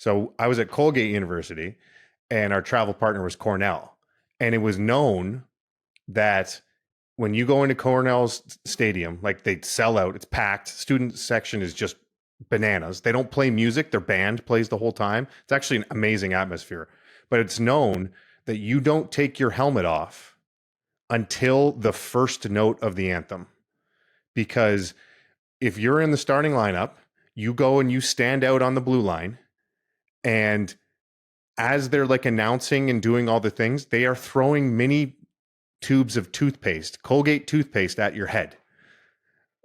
So I was at Colgate University and our travel partner was Cornell. And it was known that when you go into Cornell's stadium, like they sell out, it's packed. Student section is just bananas. They don't play music. Their band plays the whole time. It's actually an amazing atmosphere, but it's known that you don't take your helmet off until the first note of the anthem. Because if you're in the starting lineup, you go and you stand out on the blue line, and as they're like announcing and doing all the things, they are throwing mini tubes of toothpaste, Colgate toothpaste, at your head.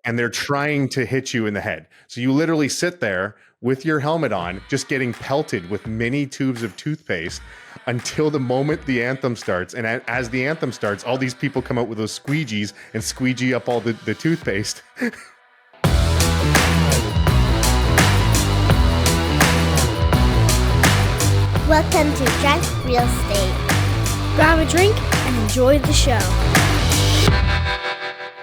And they're trying to hit you in the head. So you literally sit there with your helmet on, just getting pelted with mini tubes of toothpaste until the moment the anthem starts. And as the anthem starts, all these people come out with those squeegees and squeegee up all the toothpaste. Welcome to Drunk Real Estate. Grab a drink and enjoy the show.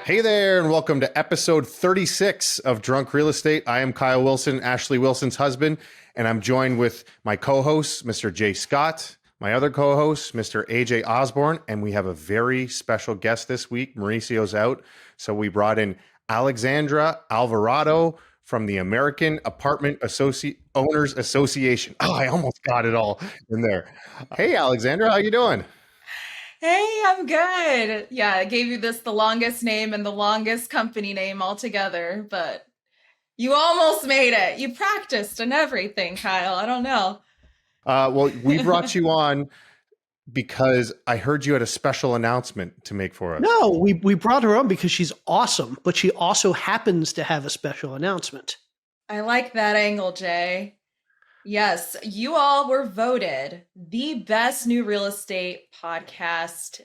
Hey there, and welcome to episode 36 of Drunk Real Estate. I am Kyle Wilson, Ashley Wilson's husband, and I'm joined with my co-host, Mr. Jay Scott, my other co-host, Mr. AJ Osborne, and we have a very special guest this week. Mauricio's out, so we brought in Alexandra Alvarado from the American Apartment Owners Association. Oh, I almost got it all in there. Hey, Alexandra, how you doing? Hey, I'm good. Yeah, I gave you the longest name and the longest company name altogether, but you almost made it. You practiced and everything, Kyle. I don't know. Well, we brought you on because I heard you had a special announcement to make for us. No, we brought her on because she's awesome, but she also happens to have a special announcement. I like that angle, Jay. Yes, you all were voted the best new real estate podcast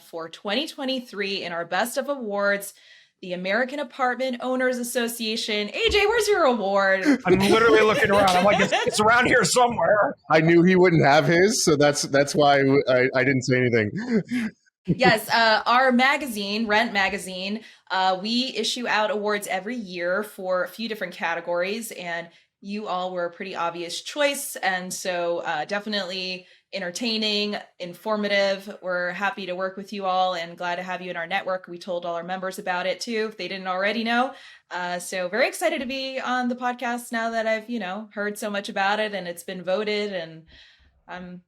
for 2023 in our Best of Awards, the American Apartment Owners Association. AJ, where's your award? I'm literally looking around. I'm like, it's around here somewhere. I knew he wouldn't have his, so that's why I didn't say anything. Yes, our magazine, Rent Magazine, we issue out awards every year for a few different categories, and you all were a pretty obvious choice. And so definitely entertaining, informative. We're happy to work with you all and glad to have you in our network. We told all our members about it too, if they didn't already know. So very excited to be on the podcast now that I've, heard so much about it and it's been voted, and I'm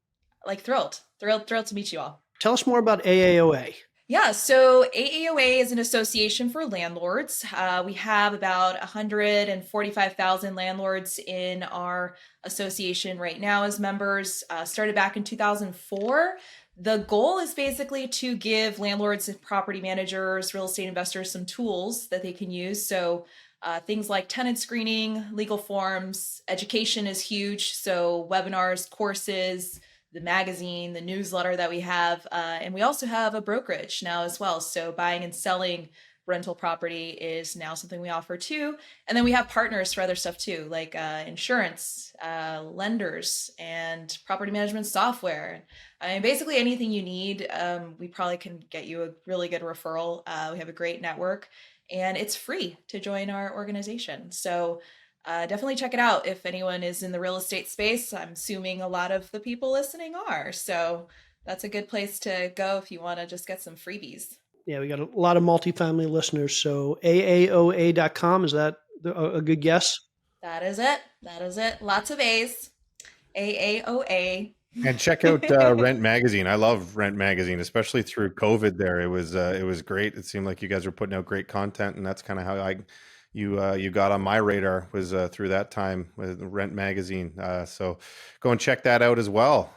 like thrilled to meet you all. Tell us more about AAOA. Yeah, so AAOA is an association for landlords. We have about 145,000 landlords in our association right now as members. Started back in 2004. The goal is basically to give landlords and property managers, real estate investors some tools that they can use. So things like tenant screening, legal forms, education is huge. So webinars, courses, the magazine, the newsletter that we have, and we also have a brokerage now as well. So buying and selling rental property is now something we offer too. And then we have partners for other stuff too, like insurance, lenders, and property management software. I mean, basically anything you need, we probably can get you a really good referral. We have a great network, and it's free to join our organization. So definitely check it out if anyone is in the real estate space. I'm assuming a lot of the people listening are. So that's a good place to go if you want to just get some freebies. Yeah, we got a lot of multifamily listeners. So AAOA.com, is that a good guess? That is it. Lots of A's. AAOA. And check out Rent Magazine. I love Rent Magazine, especially through COVID there. It was great. It seemed like you guys were putting out great content, and that's kind of how you got on my radar, was through that time with Rent Magazine. So go and check that out as well.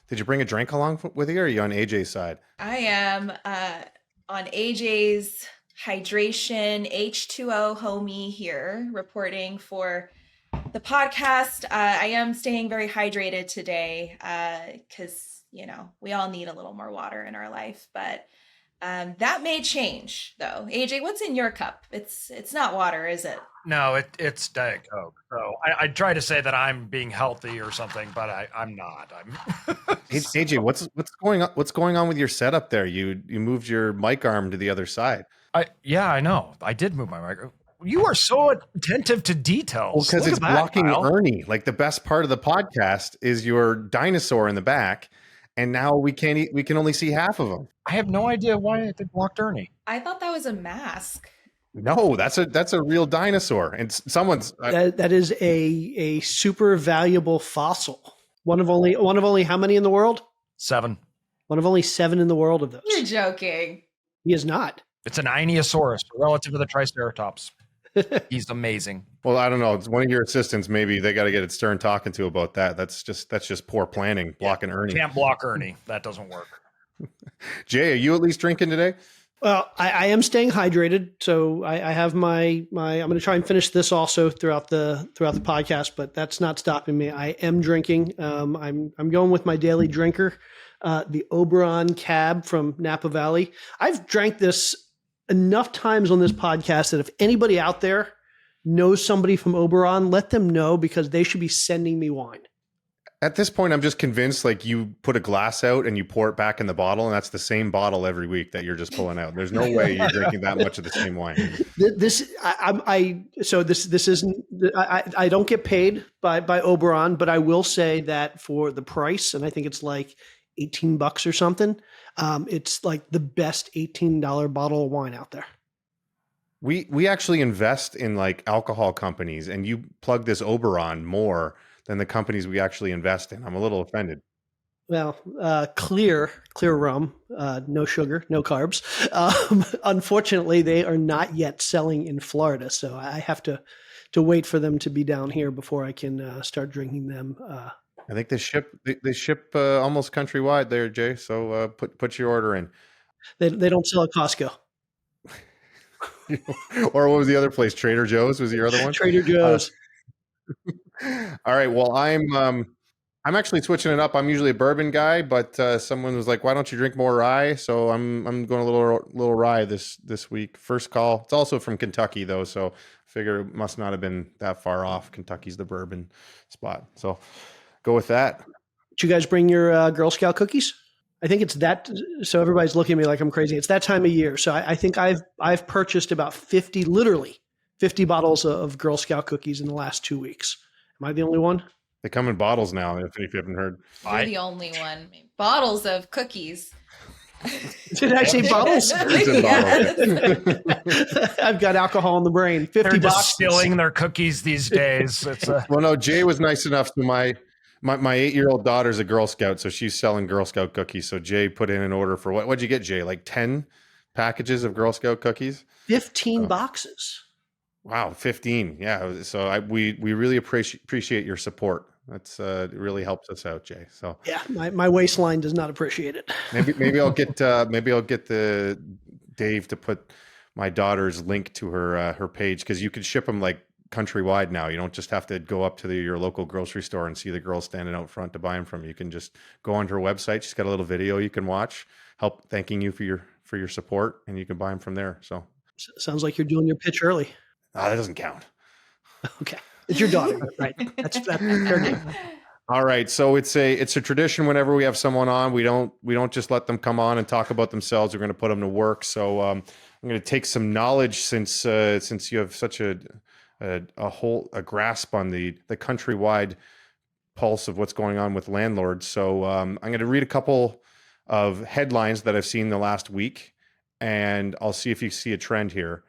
Did you bring a drink along with you, or are you on AJ's side? I am on AJ's hydration H2O homie here, reporting for the podcast. I am staying very hydrated today because, we all need a little more water in our life, but that may change though. AJ, what's in your cup? It's not water, is it? No, it's Diet Coke. So I try to say that I'm being healthy or something, but I'm not. AJ, what's going on with your setup there? You moved your mic arm to the other side. Yeah, I know. I did move my mic. You are so attentive to details. Well, because Look it's at that, blocking Kyle. Ernie. Like the best part of the podcast is your dinosaur in the back, and now we can only see half of him. I have no idea why they blocked Ernie. I thought that was a mask. No, that's a real dinosaur, and someone's That is a super valuable fossil. One of only how many in the world? 7. One of only 7 in the world of those. You're joking. He is not. It's an Ionosaurus, relative to the Triceratops. He's amazing. well, I don't know. It's one of your assistants. Maybe they got to get Stern talking to about that. That's just poor planning, blocking Ernie. Can't block Ernie. That doesn't work. Jay, are you at least drinking today? Well, I am staying hydrated, so I have my. I'm going to try and finish this also throughout the podcast, but that's not stopping me. I am drinking. I'm going with my daily drinker, the Oberon Cab from Napa Valley. I've drank this enough times on this podcast that if anybody out there knows somebody from Oberon, let them know because they should be sending me wine. At this point, I'm just convinced like you put a glass out and you pour it back in the bottle, and that's the same bottle every week that you're just pulling out. There's no way you're drinking that much of the same wine. This isn't. I don't get paid by Oberon, but I will say that for the price, and I think it's like $18 or something. It's like the best $18 bottle of wine out there. We actually invest in like alcohol companies, and you plug this Oberon more than the companies we actually invest in. I'm a little offended. Well, clear rum, no sugar, no carbs. Unfortunately, they are not yet selling in Florida, so I have to wait for them to be down here before I can start drinking them. I think they ship almost countrywide there, Jay. So put your order in. They don't sell at Costco. Or what was the other place? Trader Joe's was your other one? Trader Joe's. All right. Well, I'm actually switching it up. I'm usually a bourbon guy, but someone was like, "Why don't you drink more rye?" So I'm going a little rye this week. First call. It's also from Kentucky though, so I figure it must not have been that far off. Kentucky's the bourbon spot, so go with that. Did you guys bring your Girl Scout cookies? I think it's that. So everybody's looking at me like I'm crazy. It's that time of year. So I think I've purchased about 50 bottles of Girl Scout cookies in the last 2 weeks. Am I the only one? They come in bottles now. If you haven't heard, You're the only one. Bottles of cookies. Did I say bottles? It's in bottles. I've got alcohol in the brain. 50 They're boxes. distilling their cookies these days. It's Well, no, Jay was nice enough to my 8-year-old daughter's a Girl Scout, so she's selling Girl Scout cookies. So Jay put in an order for what'd you get, Jay? Like 10 packages of Girl Scout cookies? 15 boxes. Wow, 15. Yeah. So we really appreciate your support. That's it really helps us out, Jay. So Yeah, my waistline does not appreciate it. maybe I'll get the Dave to put my daughter's link to her page, because you can ship them like countrywide now. You don't just have to go up to your local grocery store and see the girl standing out front to buy them from you. You can just go onto her website. She's got a little video you can watch, thanking you for your support, and you can buy them from there. So Sounds like you're doing your pitch early. that doesn't count. Okay. It's your daughter, right? That's fair game. All right, so it's a tradition whenever we have someone on, we don't just let them come on and talk about themselves. We're going to put them to work. So I'm going to take some knowledge since you have such a grasp on the countrywide pulse of what's going on with landlords. So I'm going to read a couple of headlines that I've seen the last week, and I'll see if you see a trend here.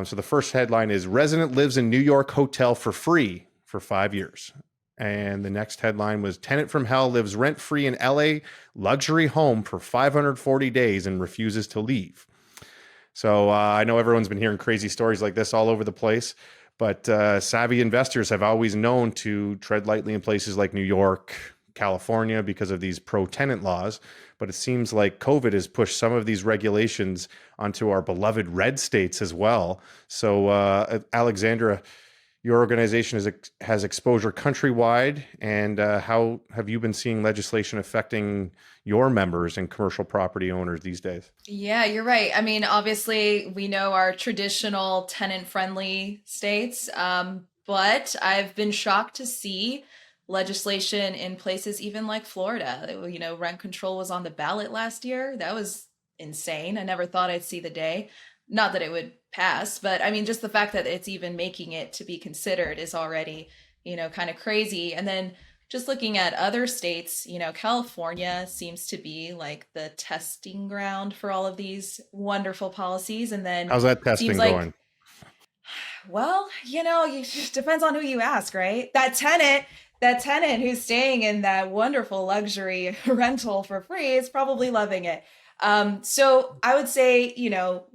So the first headline is resident lives in New York hotel for free for 5 years. And the next headline was tenant from hell lives rent-free in LA luxury home for 540 days and refuses to leave. So I know everyone's been hearing crazy stories like this all over the place, but savvy investors have always known to tread lightly in places like New York, California, because of these pro-tenant laws. But it seems like COVID has pushed some of these regulations onto our beloved red states as well. So Alexandra, your organization has exposure countrywide, and how have you been seeing legislation affecting your members and commercial property owners these days? Yeah, you're right. I mean, obviously, we know our traditional tenant-friendly states, but I've been shocked to see legislation in places even like Florida. You know, rent control was on the ballot last year. That was insane. I never thought I'd see the day. Not that it would pass. But I mean, just the fact that it's even making it to be considered is already, kind of crazy. And then just looking at other states, California seems to be like the testing ground for all of these wonderful policies. And then How's that seems testing like, going? well, it just depends on who you ask, right? That tenant who's staying in that wonderful luxury rental for free is probably loving it. So I would say,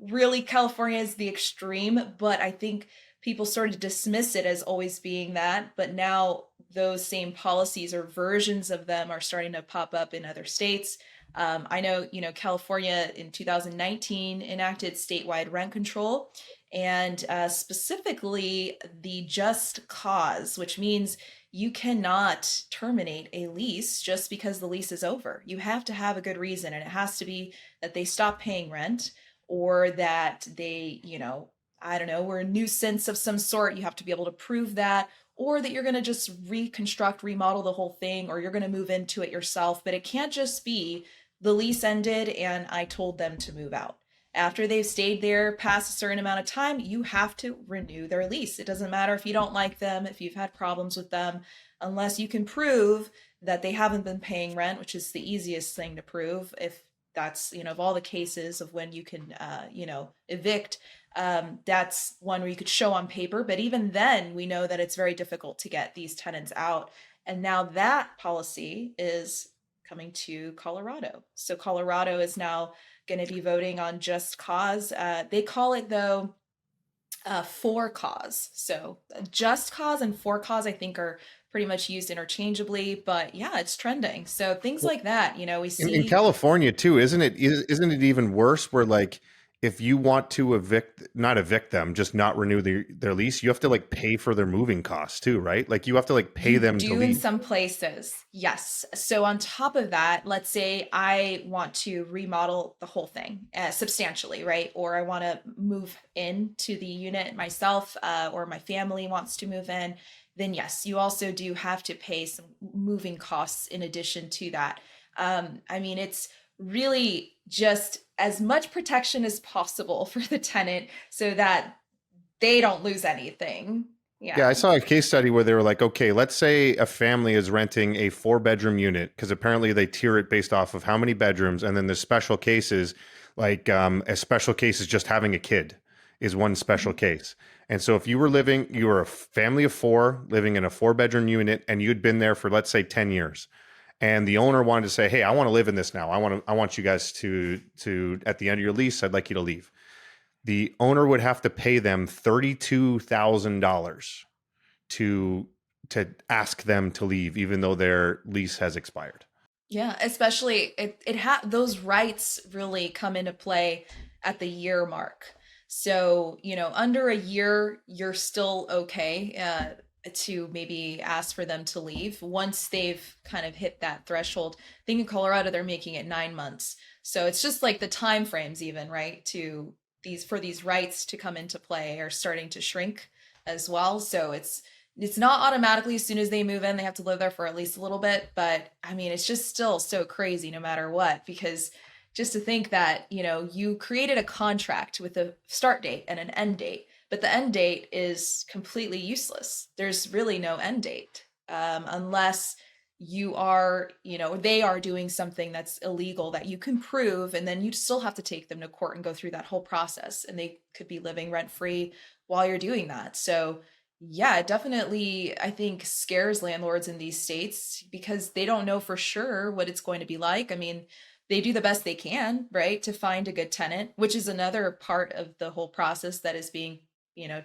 really California is the extreme, but I think people sort of dismiss it as always being that. But now those same policies or versions of them are starting to pop up in other states. I know, California in 2019 enacted statewide rent control, and specifically the just cause, which means you cannot terminate a lease just because the lease is over. You have to have a good reason, and it has to be that they stop paying rent or that they, I don't know, were a nuisance of some sort. You have to be able to prove that, or that you're going to just reconstruct, remodel the whole thing, or you're going to move into it yourself. But it can't just be the lease ended and I told them to move out. After they've stayed there past a certain amount of time, you have to renew their lease. It doesn't matter if you don't like them, if you've had problems with them, unless you can prove that they haven't been paying rent, which is the easiest thing to prove. If that's, of all the cases of when you can, evict, that's one where you could show on paper. But even then, we know that it's very difficult to get these tenants out. And now that policy is coming to Colorado. So Colorado is now going to be voting on just cause. They call it, though, for cause. So just cause and for cause, I think, are pretty much used interchangeably. But yeah, it's trending. So things like that, we see In California too, isn't it? Isn't it even worse? Where like if you want to not evict them, just not renew their lease, you have to like pay for their moving costs too, right? Like you have to like pay you them do to in leave. some places. Yes. So on top of that, let's say I want to remodel the whole thing substantially, right? Or I want to move into the unit myself, or my family wants to move in. Then yes, you also do have to pay some moving costs in addition to that. I mean, it's really just as much protection as possible for the tenant so that they don't lose anything. Yeah, I Yeah. saw a case study where they were like, okay, let's say a family is renting a 4-bedroom unit because apparently they tier it based off of how many bedrooms, and then there's special cases, like a special case is just having a kid is one special case. And so if you were a family of 4 living in a 4-bedroom unit, and you'd been there for let's say 10 years, and the owner wanted to say, hey, I want to live in this now. I want you guys to at the end of your lease, I'd like you to leave. The owner would have to pay them $32,000 to ask them to leave, even though their lease has expired. Yeah, especially those rights really come into play at the year mark. So, under a year, you're still okay to maybe ask for them to leave once they've kind of hit that threshold. I think in Colorado, they're making it 9 months. So it's just like the time frames even, right, for these rights to come into play are starting to shrink as well. So it's not automatically as soon as they move in, they have to live there for at least a little bit. But I mean, it's just still so crazy no matter what, because just to think that, you created a contract with a start date and an end date, but the end date is completely useless. There's really no end date unless you are, they are doing something that's illegal that you can prove, and then you still have to take them to court and go through that whole process. And they could be living rent free while you're doing that. So yeah, it definitely, I think, scares landlords in these states because they don't know for sure what it's going to be like. I mean, they do the best they can, right, to find a good tenant, which is another part of the whole process that is being,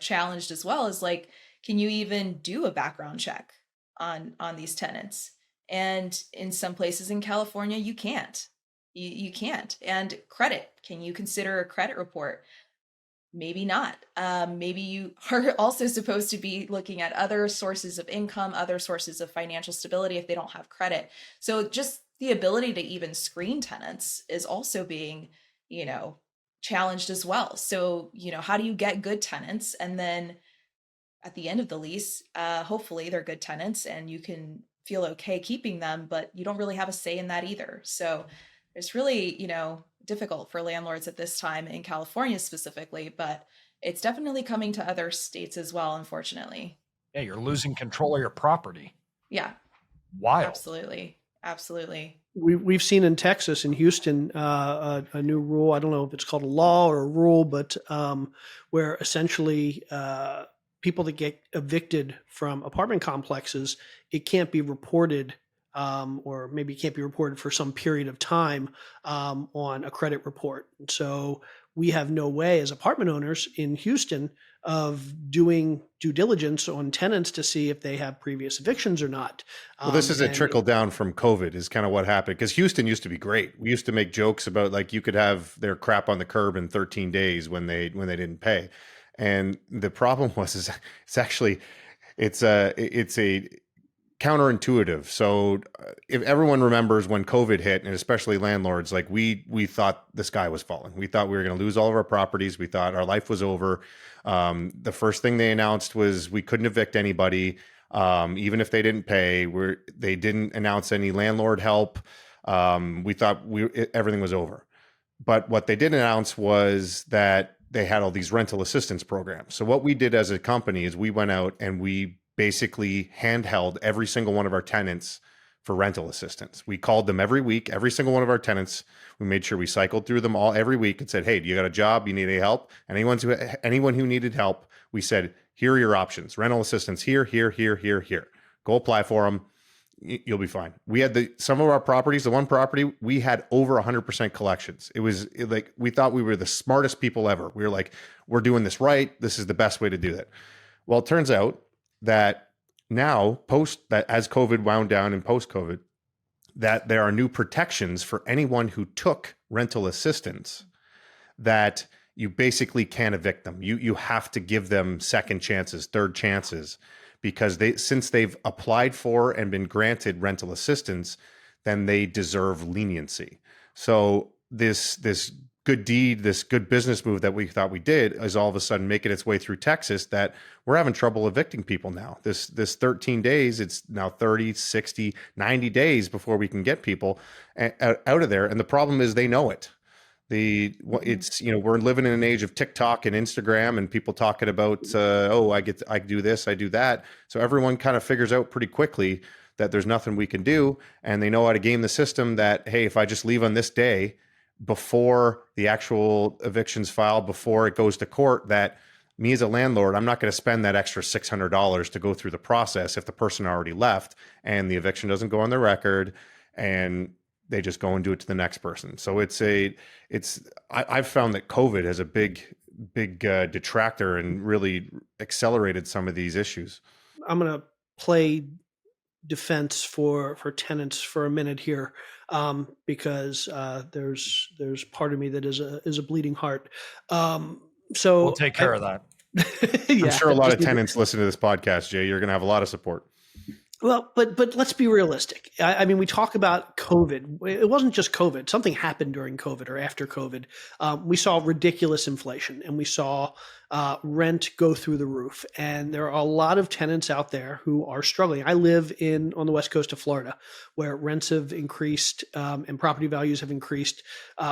challenged as well, is like, can you even do a background check on these tenants? And in some places in California, you can't. You can't. And credit, can you consider a credit report? Maybe not. Maybe you are also supposed to be looking at other sources of income, other sources of financial stability if they don't have credit. So just the ability to even screen tenants is also being, challenged as well. So, how do you get good tenants? And then at the end of the lease, hopefully they're good tenants and you can feel okay keeping them, but you don't really have a say in that either. So it's really, difficult for landlords at this time in California specifically, but it's definitely coming to other states as well, unfortunately. Yeah, you're losing control of your property. Yeah, Wild. absolutely. Absolutely. We've seen in Texas, in Houston, a new rule. I don't know if it's called a law or a rule, but where essentially people that get evicted from apartment complexes, it can't be reported, or maybe it can't be reported for some period of time on a credit report. So we have no way as apartment owners in Houston of doing due diligence on tenants to see if they have previous evictions or not. Well, this is a And trickle down from COVID is kind of what happened, because Houston used to be great. We used to make jokes about like you could have their crap on the curb in 13 days when they didn't pay. And the problem was is it's actually it's a counterintuitive. So if everyone remembers when COVID hit, and especially landlords, like we thought the sky was falling. We thought we were going to lose all of our properties. We thought our life was over. The first thing they announced was we couldn't evict anybody, even if they didn't pay. They didn't announce any landlord help. We thought everything was over. But what they did announce was that they had all these rental assistance programs. So what we did as a company is we went out and we basically handheld every single one of our tenants for rental assistance. We called them every week, every single one of our tenants. We made sure we cycled through them all every week and said, hey, do you got a job? You need any help? Anyone who needed help, we said, here are your options. Rental assistance here, here, here, here, here. Go apply for them. You'll be fine. We had some of our properties, the one property, we had over 100% collections. It was like, we thought we were the smartest people ever. We were like, we're doing this right. This is the best way to do that. Well, it turns out that now as COVID wound down and post COVID, that there are new protections for anyone who took rental assistance, that you basically can't evict them. You have to give them second chances, third chances, because since they've applied for and been granted rental assistance, then they deserve leniency. So this good deed, this good business move that we thought we did is all of a sudden making its way through Texas, that we're having trouble evicting people now. This 13 days, it's now 30, 60, 90 days before we can get people out of there. And the problem is they know it. It's, we're living in an age of TikTok and Instagram and people talking about, I do this, I do that. So everyone kind of figures out pretty quickly that there's nothing we can do. And they know how to game the system that, hey, if I just leave on this day before the actual eviction's filed, before it goes to court, that me as a landlord, I'm not going to spend that extra $600 to go through the process if the person already left and the eviction doesn't go on the record and they just go and do it to the next person. So I've found that COVID has a big detractor and really accelerated some of these issues. I'm going to play defense for tenants for a minute here, because there's part of me that is a bleeding heart. So we'll take care of that. Yeah, I'm sure a lot of tenants listen to this podcast, Jay. You're going to have a lot of support. Well, but let's be realistic. I mean, we talk about COVID. It wasn't just COVID. Something happened during COVID or after COVID. We saw ridiculous inflation, and we saw rent go through the roof. And there are a lot of tenants out there who are struggling. I live on the west coast of Florida, where rents have increased and property values have increased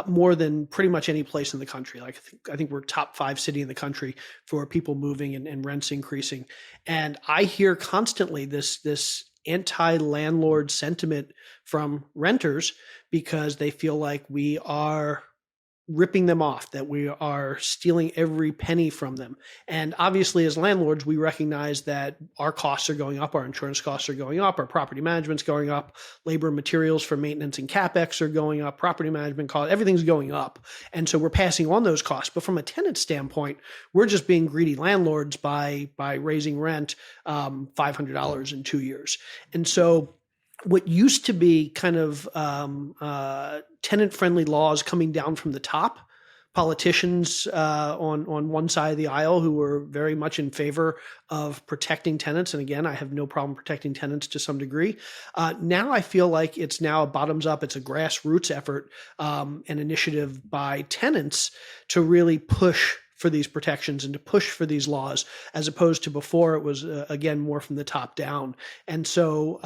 more than pretty much any place in the country. Like I think we're top 5 city in the country for people moving and rents increasing. And I hear constantly this anti-landlord sentiment from renters because they feel like we are ripping them off, that we are stealing every penny from them. And obviously as landlords, we recognize that our costs are going up, our insurance costs are going up, our property management's going up, labor and materials for maintenance and CapEx are going up, property management costs, everything's going up. And so we're passing on those costs. But from a tenant standpoint, we're just being greedy landlords by raising rent $500 in 2 years. And so what used to be kind of tenant-friendly laws coming down from the top, politicians on one side of the aisle who were very much in favor of protecting tenants. And again, I have no problem protecting tenants to some degree. Now I feel like it's now a bottoms up, it's a grassroots effort, an initiative by tenants to really push for these protections and to push for these laws, as opposed to before it was, again, more from the top down. And so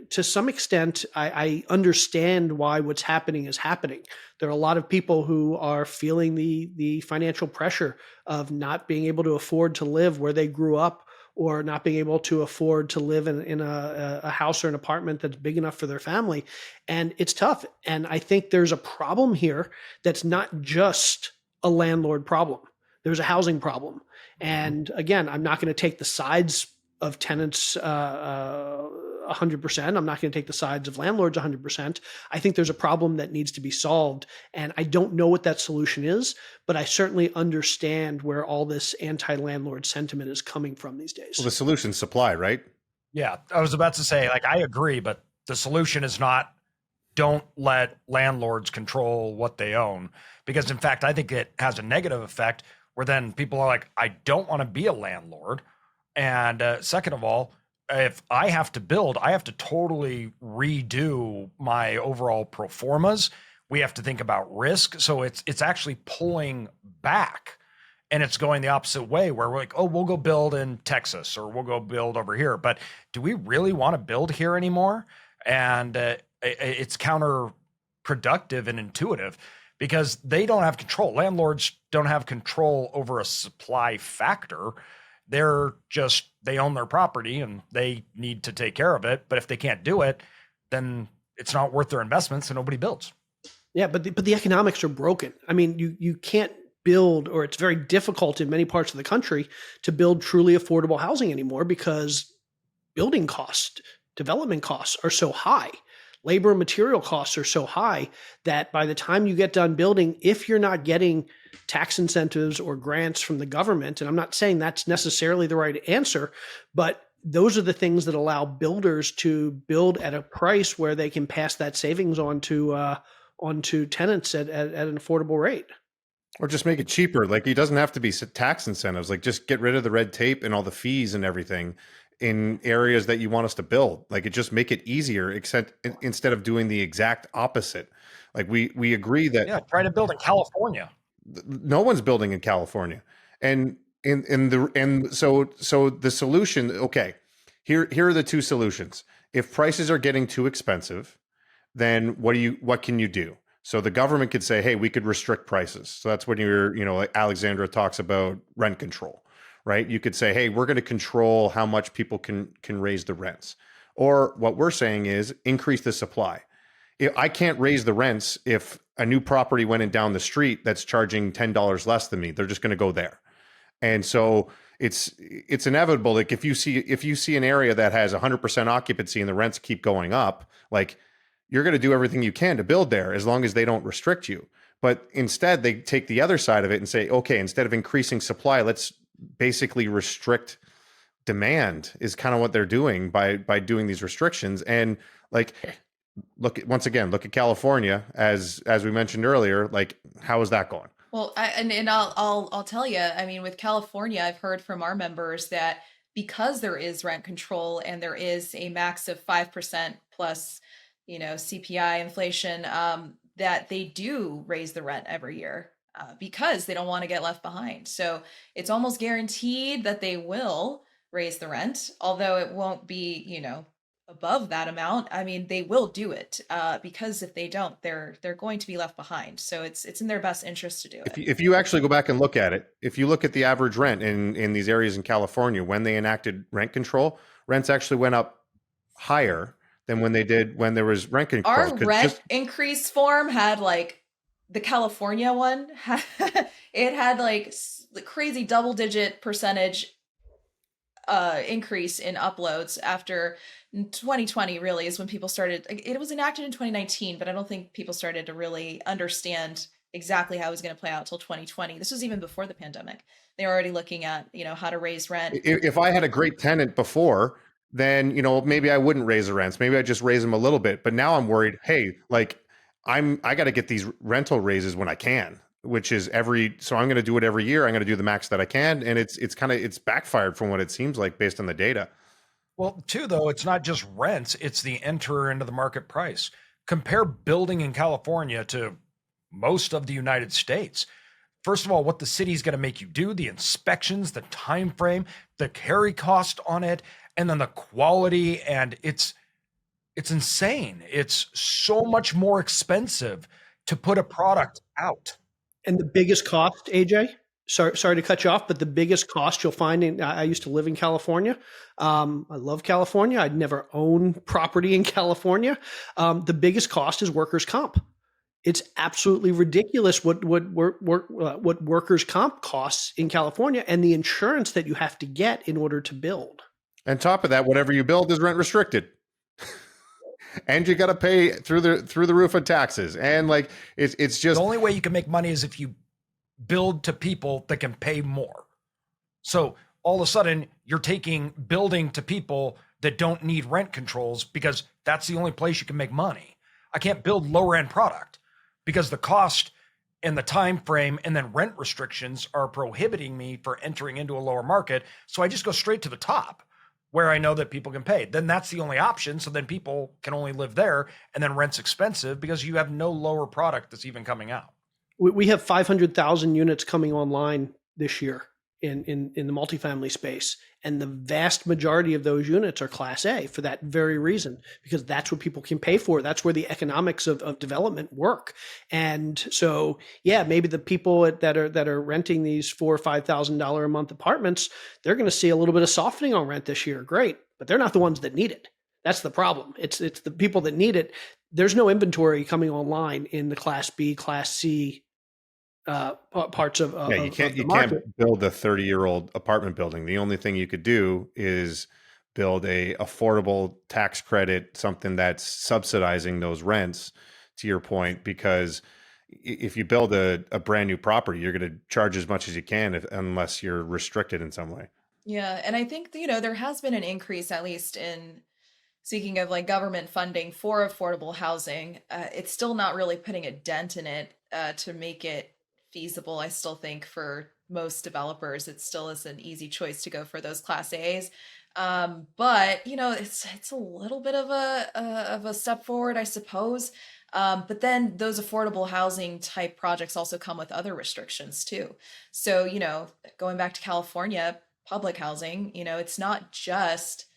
to some extent, I understand why what's happening is happening. There are a lot of people who are feeling the financial pressure of not being able to afford to live where they grew up, or not being able to afford to live in a house or an apartment that's big enough for their family. And it's tough. And I think there's a problem here that's not just a landlord problem. There's a housing problem. And again, I'm not going to take the sides of tenants 100%. I'm not going to take the sides of landlords 100%. I think there's a problem that needs to be solved. And I don't know what that solution is, but I certainly understand where all this anti-landlord sentiment is coming from these days. Well, the solution's supply, right? Yeah, I was about to say, like, I agree, but the solution is not don't let landlords control what they own. Because in fact, I think it has a negative effect where then people are like, I don't want to be a landlord. And second of all, if I have to build, I have to totally redo my overall pro formas. We have to think about risk. So it's actually pulling back, and it's going the opposite way where we're like, oh, we'll go build in Texas or we'll go build over here. But do we really want to build here anymore? And it's counterproductive and intuitive because they don't have control. Landlords don't have control over a supply factor. They own their property and they need to take care of it. But if they can't do it, then it's not worth their investment. So nobody builds. Yeah, but the economics are broken. I mean, you can't build, or it's very difficult in many parts of the country to build truly affordable housing anymore because building costs, development costs are so high. Labor and material costs are so high that by the time you get done building, if you're not getting tax incentives or grants from the government, and I'm not saying that's necessarily the right answer, but those are the things that allow builders to build at a price where they can pass that savings on to tenants at an affordable rate. Or just make it cheaper. Like, it doesn't have to be tax incentives. Like, just get rid of the red tape and all the fees and everything in areas that you want us to build. Like, it just make it easier, except instead of doing the exact opposite. Like, we agree that try to build in California. No one's building in California. And so the solution, okay, here are the two solutions. If prices are getting too expensive, then what can you do? So the government could say, hey, we could restrict prices. So that's when like Alexandra talks about rent control, right? You could say, hey, we're going to control how much people can raise the rents. Or what we're saying is increase the supply. I can't raise the rents if a new property went in down the street that's charging $10 less than me. They're just going to go there. And so it's inevitable. Like, if you see an area that has 100% occupancy and the rents keep going up, like, you're going to do everything you can to build there as long as they don't restrict you. But instead, they take the other side of it and say, okay, instead of increasing supply, let's basically restrict demand, is kind of what they're doing by doing these restrictions. And like, look at California, as we mentioned earlier. Like, how is that going? Well, I'll tell you, I mean, with California, I've heard from our members that because there is rent control and there is a max of 5% plus, CPI inflation, that they do raise the rent every year because they don't want to get left behind. So it's almost guaranteed that they will raise the rent, although it won't be, above that amount. I mean, they will do it because if they don't, they're going to be left behind. So it's in their best interest to do it. If you actually go back and look at it, if you look at the average rent in these areas in California, when they enacted rent control, rents actually went up higher than when there was rent control. Our rent increase form had, like, the California one, it had like the crazy double-digit percentage increase in uploads after 2020 really is when people started. It was enacted in 2019, but I don't think people started to really understand exactly how it was going to play out until 2020. This was even before the pandemic. They were already looking at, how to raise rent. If I had a great tenant before, then, maybe I wouldn't raise the rents. Maybe I just raise them a little bit. But now I'm worried, hey, like, I got to get these rental raises when I can, which is so I'm going to do it every year. I'm going to do the max that I can. And it's backfired from what it seems like based on the data. Well, too, though, it's not just rents, it's the enter into the market price. Compare building in California to most of the United States. first of all, what the city's going to make you do, the inspections, the time frame, the carry cost on it, and then the quality. And it's insane. It's so much more expensive to put a product out. And the biggest cost, AJ, sorry to cut you off, but the biggest cost you'll find I used to live in California. I love California. I'd never own property in California. The biggest cost is workers' comp. It's absolutely ridiculous what workers' comp costs in California, and the insurance that you have to get in order to build. On top of that, whatever you build is rent restricted. And you got to pay through the roof of taxes. And like, it's just the only way you can make money is if you build to people that can pay more. So all of a sudden you're taking building to people that don't need rent controls, because that's the only place you can make money. I can't build lower end product because the cost and the time frame and then rent restrictions are prohibiting me for entering into a lower market. So I just go straight to the top where I know that people can pay. Then that's the only option. So then people can only live there, and then rent's expensive because you have no lower product that's even coming out. We have 500,000 units coming online this year in the multifamily space. And the vast majority of those units are Class A for that very reason, because that's what people can pay for. That's where the economics of development work. And so, yeah, maybe the people that are renting these $4,000 or $5,000 a month apartments, they're going to see a little bit of softening on rent this year. Great. But they're not the ones that need it. That's the problem. It's the people that need it. There's no inventory coming online in the Class B, Class C parts of you can't market. Build a 30-year-old apartment building. The only thing you could do is build a affordable tax credit, something that's subsidizing those rents, to your point, because if you build a brand new property, you're going to charge as much as you can unless you're restricted in some way. Yeah, and I think, there has been an increase, at least in speaking of like government funding for affordable housing. It's still not really putting a dent in it to make it feasible. I still think for most developers, it still is an easy choice to go for those Class A's. But it's a little bit of a step forward, I suppose. But then those affordable housing type projects also come with other restrictions too. So, going back to California, public housing, it's not just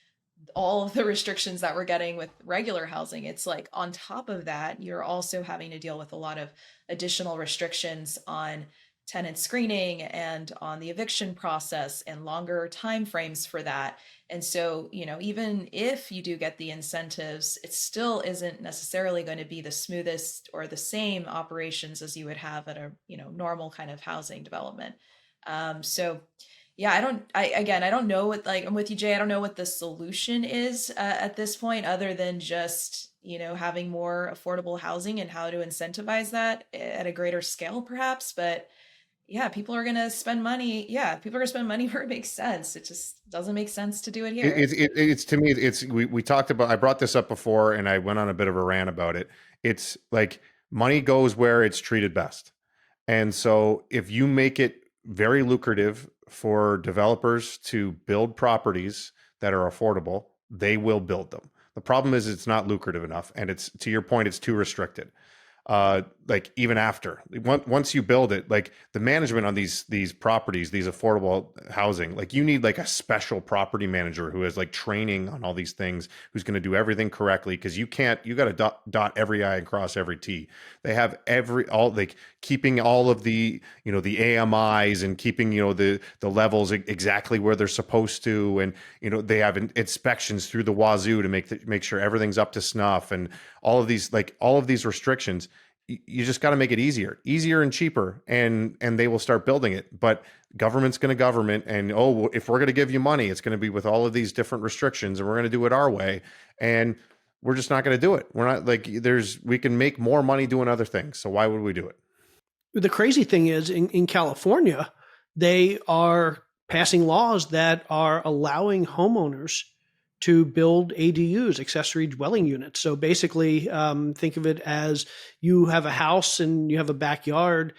all of the restrictions that we're getting with regular housing. It's like on top of that, you're also having to deal with a lot of additional restrictions on tenant screening and on the eviction process and longer timeframes for that. And so, even if you do get the incentives, it still isn't necessarily going to be the smoothest or the same operations as you would have at a, normal kind of housing development. So yeah, I don't know what, like, I'm with you, Jay. I don't know what the solution is at this point, other than just, having more affordable housing and how to incentivize that at a greater scale, perhaps. But yeah, people are going to spend money. Yeah, people are going to spend money where it makes sense. It just doesn't make sense to do it here. It's to me, we talked about, I brought this up before and I went on a bit of a rant about it. It's like money goes where it's treated best. And so if you make it very lucrative for developers to build properties that are affordable, they will build them. The problem is it's not lucrative enough. And it's, to your point, it's too restricted. Like even after once you build it, like the management on these properties, these affordable housing, like you need like a special property manager who has like training on all these things, who's going to do everything correctly. Cause you got to dot every I and cross every T. They have keeping all of the, the AMIs and keeping, the levels exactly where they're supposed to. And, they have inspections through the wazoo to make sure everything's up to snuff, and all of these restrictions. You just got to make it easier and cheaper, and they will start building it. But government's going to government, and if we're going to give you money, it's going to be with all of these different restrictions, and we're going to do it our way, and we're just not going to do it. We're not we can make more money doing other things, so why would we do it? The crazy thing is in California, they are passing laws that are allowing homeowners to build ADUs, accessory dwelling units. So basically, think of it as you have a house and you have a backyard.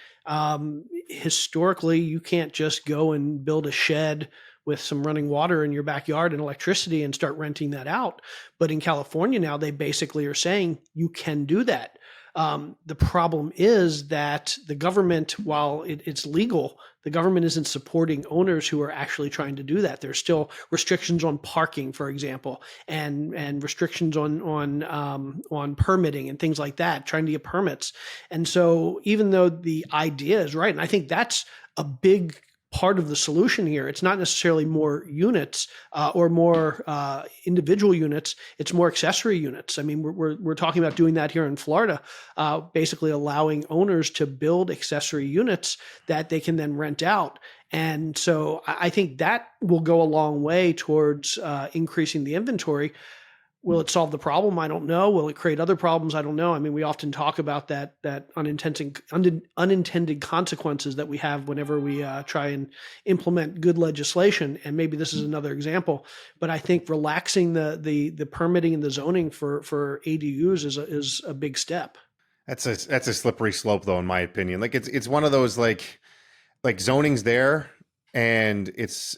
Historically, you can't just go and build a shed with some running water in your backyard and electricity and start renting that out. But in California now, they basically are saying you can do that. The problem is that the government, while it's legal, the government isn't supporting owners who are actually trying to do that. There's still restrictions on parking, for example, and restrictions on permitting and things like that, trying to get permits. And so, even though the idea is right, and I think that's a big part of the solution here. It's not necessarily more units or more individual units. It's more accessory units. I mean, we're talking about doing that here in Florida, basically allowing owners to build accessory units that they can then rent out. And so I think that will go a long way towards increasing the inventory. Will it solve the problem? I don't know. Will it create other problems? I don't know. I mean, we often talk about that unintended consequences that we have whenever we try and implement good legislation. And maybe this is another example. But I think relaxing the permitting and the zoning for ADUs is a big step. That's a slippery slope, though, in my opinion. Like it's one of those like zoning's there, and it's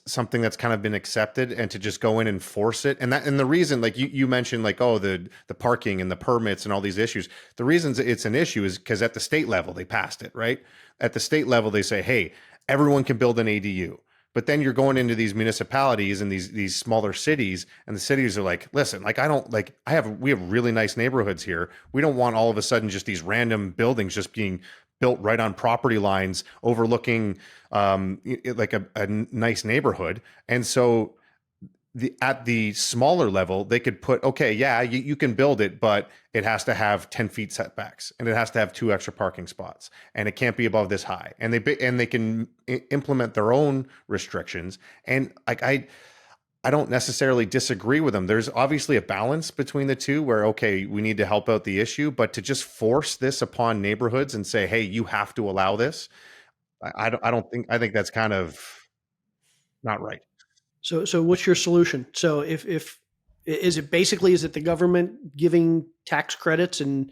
something that's kind of been accepted, and to just go in and force it, and the reason, like you mentioned, like, oh, the parking and the permits and all these issues, the reasons it's an issue is because at the state level they passed it, right? At the state level they say, hey, everyone can build an ADU. But then you're going into these municipalities and these smaller cities, and the cities are like, listen, like we have really nice neighborhoods here. We don't want all of a sudden just these random buildings just being built right on property lines overlooking like a nice neighborhood. And so at the smaller level, they could put, okay, yeah, you can build it, but it has to have 10 feet setbacks, and it has to have 2 extra parking spots, and it can't be above this high. And they can implement their own restrictions. And like I don't necessarily disagree with them. There's obviously a balance between the two where, okay, we need to help out the issue, but to just force this upon neighborhoods and say, hey, you have to allow this, I think that's kind of not right. So what's your solution? So if is it the government giving tax credits and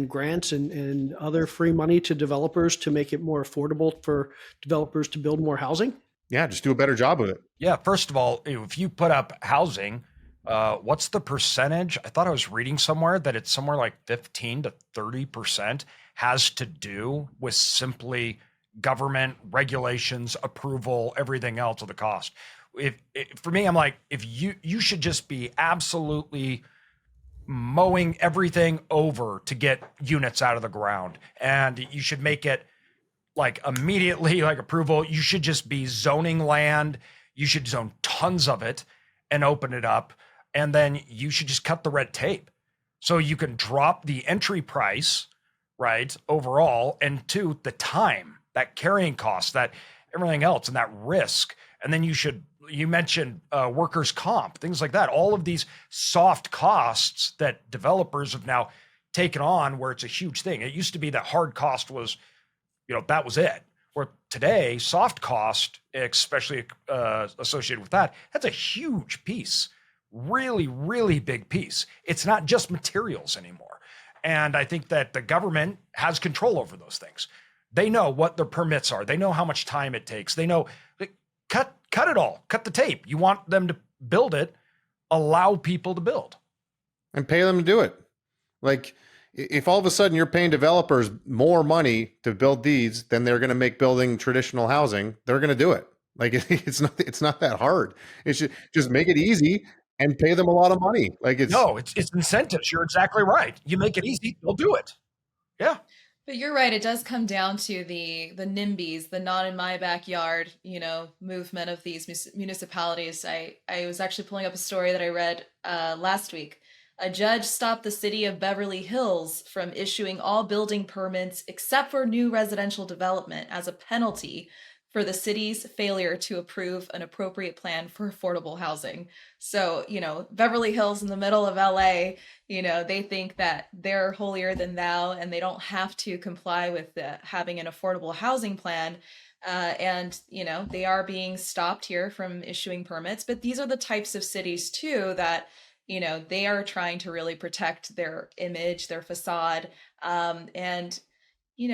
grants and other free money to developers to make it more affordable for developers to build more housing? Yeah, just do a better job of it. Yeah, first of all, if you put up housing, what's the percentage? I thought I was reading somewhere that it's somewhere like 15 to 30% has to do with simply government regulations, approval, everything else of the cost. For me, I'm like, if you should just be absolutely mowing everything over to get units out of the ground, and you should make it like immediately like approval. You should just be zoning land. You should zone tons of it and open it up. And then you should just cut the red tape so you can drop the entry price, right, overall, and two, the time, that carrying cost, that everything else, and that risk. And then you mentioned workers' comp, things like that. All of these soft costs that developers have now taken on, where it's a huge thing. It used to be that hard cost was, that was it. Where today, soft cost, especially associated with that's a huge piece, really, really big piece. It's not just materials anymore. And I think that the government has control over those things. They know what their permits are. They know how much time it takes. They know, cut it all, cut the tape. You want them to build it, allow people to build. And pay them to do it. Like, if all of a sudden you're paying developers more money to build these than they're going to make building traditional housing, they're going to do it. Like, it's not that hard. It's just make it easy and pay them a lot of money. Like, it's incentives. You're exactly right. You make it easy, they'll do it. Yeah. But you're right. It does come down to the NIMBYs, the not in my backyard, movement of these municipalities. I was actually pulling up a story that I read last week. A judge stopped the city of Beverly Hills from issuing all building permits except for new residential development as a penalty for the city's failure to approve an appropriate plan for affordable housing. So, Beverly Hills in the middle of LA, they think that they're holier than thou and they don't have to comply with having an affordable housing plan. And they are being stopped here from issuing permits. But these are the types of cities, too, that they are trying to really protect their image, their facade. And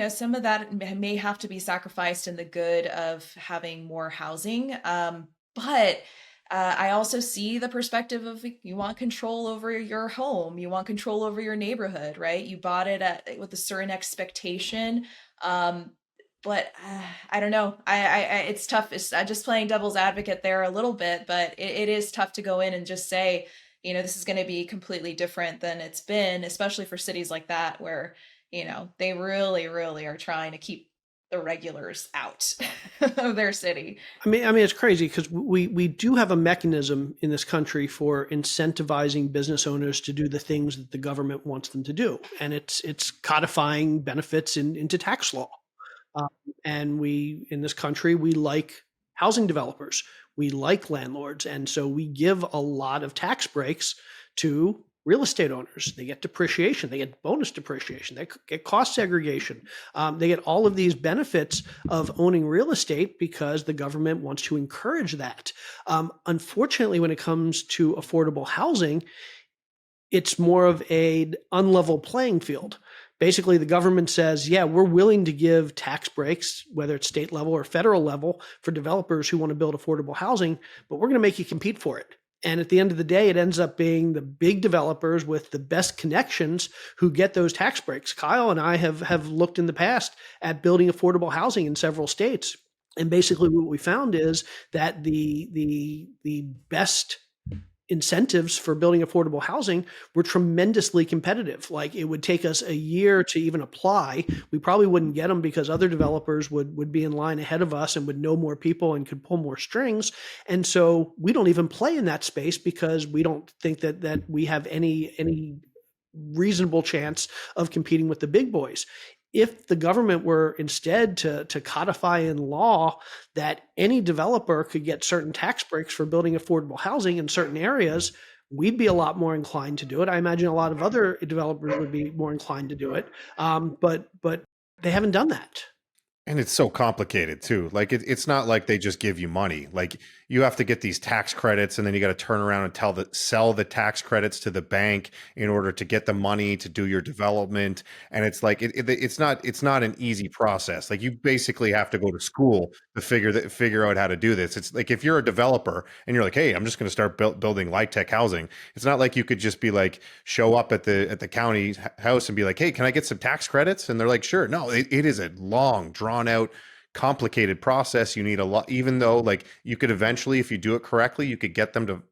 some of that may have to be sacrificed in the good of having more housing. But I also see the perspective of you want control over your home, you want control over your neighborhood, right? You bought it with a certain expectation. Um, but I don't know. It's tough. I'm just playing devil's advocate there a little bit, but it is tough to go in and just say, this is going to be completely different than it's been, especially for cities like that where, they really, really are trying to keep the regulars out of their city. I mean, it's crazy because we do have a mechanism in this country for incentivizing business owners to do the things that the government wants them to do, and it's codifying benefits into tax law. Um, and we, in this country, we like housing developers, we like landlords, and so we give a lot of tax breaks to real estate owners. They get depreciation, they get bonus depreciation, they get cost segregation, they get all of these benefits of owning real estate because the government wants to encourage that. Unfortunately, when it comes to affordable housing, it's more of an unlevel playing field. Basically, the government says, yeah, we're willing to give tax breaks, whether it's state level or federal level, for developers who want to build affordable housing, but we're going to make you compete for it. And at the end of the day, it ends up being the big developers with the best connections who get those tax breaks. Kyle and I have looked in the past at building affordable housing in several states. And basically what we found is that the best incentives for building affordable housing were tremendously competitive. Like, it would take us a year to even apply. We probably wouldn't get them because other developers would be in line ahead of us and would know more people and could pull more strings. And so we don't even play in that space because we don't think that we have any reasonable chance of competing with the big boys. If the government were instead to codify in law that any developer could get certain tax breaks for building affordable housing in certain areas, we'd be a lot more inclined to do it. I imagine a lot of other developers would be more inclined to do it, but they haven't done that. And it's so complicated too. Like it's not like they just give you money. Like you have to get these tax credits, and then you got to turn around and sell the tax credits to the bank in order to get the money to do your development. And it's like it's not an easy process. Like you basically have to go to school to figure out how to do this. It's like if you're a developer and you're like, hey, I'm just going to start building light tech housing. It's not like you could just be like show up at the county house and be like, hey, can I get some tax credits? And they're like, sure. No, it is a long, drawn out, complicated process. You need a lot, even though like you could eventually, if you do it correctly, you could get them to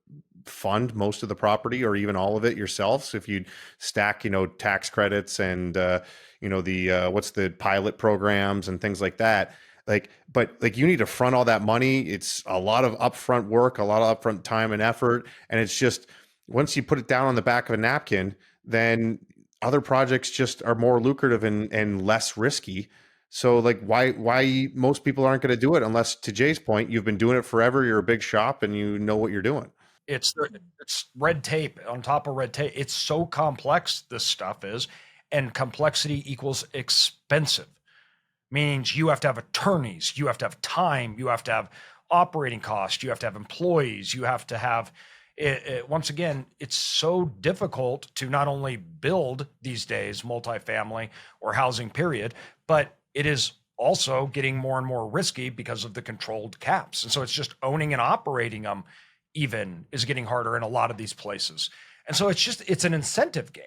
fund most of the property or even all of it yourself. So if you stack, tax credits and, what's the pilot programs and things like that, but you need to front all that money. It's a lot of upfront work, a lot of upfront time and effort. And it's just, once you put it down on the back of a napkin, then other projects just are more lucrative and less risky. So like why most people aren't going to do it unless, to Jay's point, you've been doing it forever, you're a big shop and you know what you're doing. It's red tape on top of red tape. It's so complex, this stuff is, and complexity equals expensive. Means you have to have attorneys, you have to have time, you have to have operating costs, you have to have employees, you have to have once again, it's so difficult to not only build these days multifamily or housing period, but it is also getting more and more risky because of the controlled caps. And so it's just owning and operating them even is getting harder in a lot of these places. And so it's an incentive game,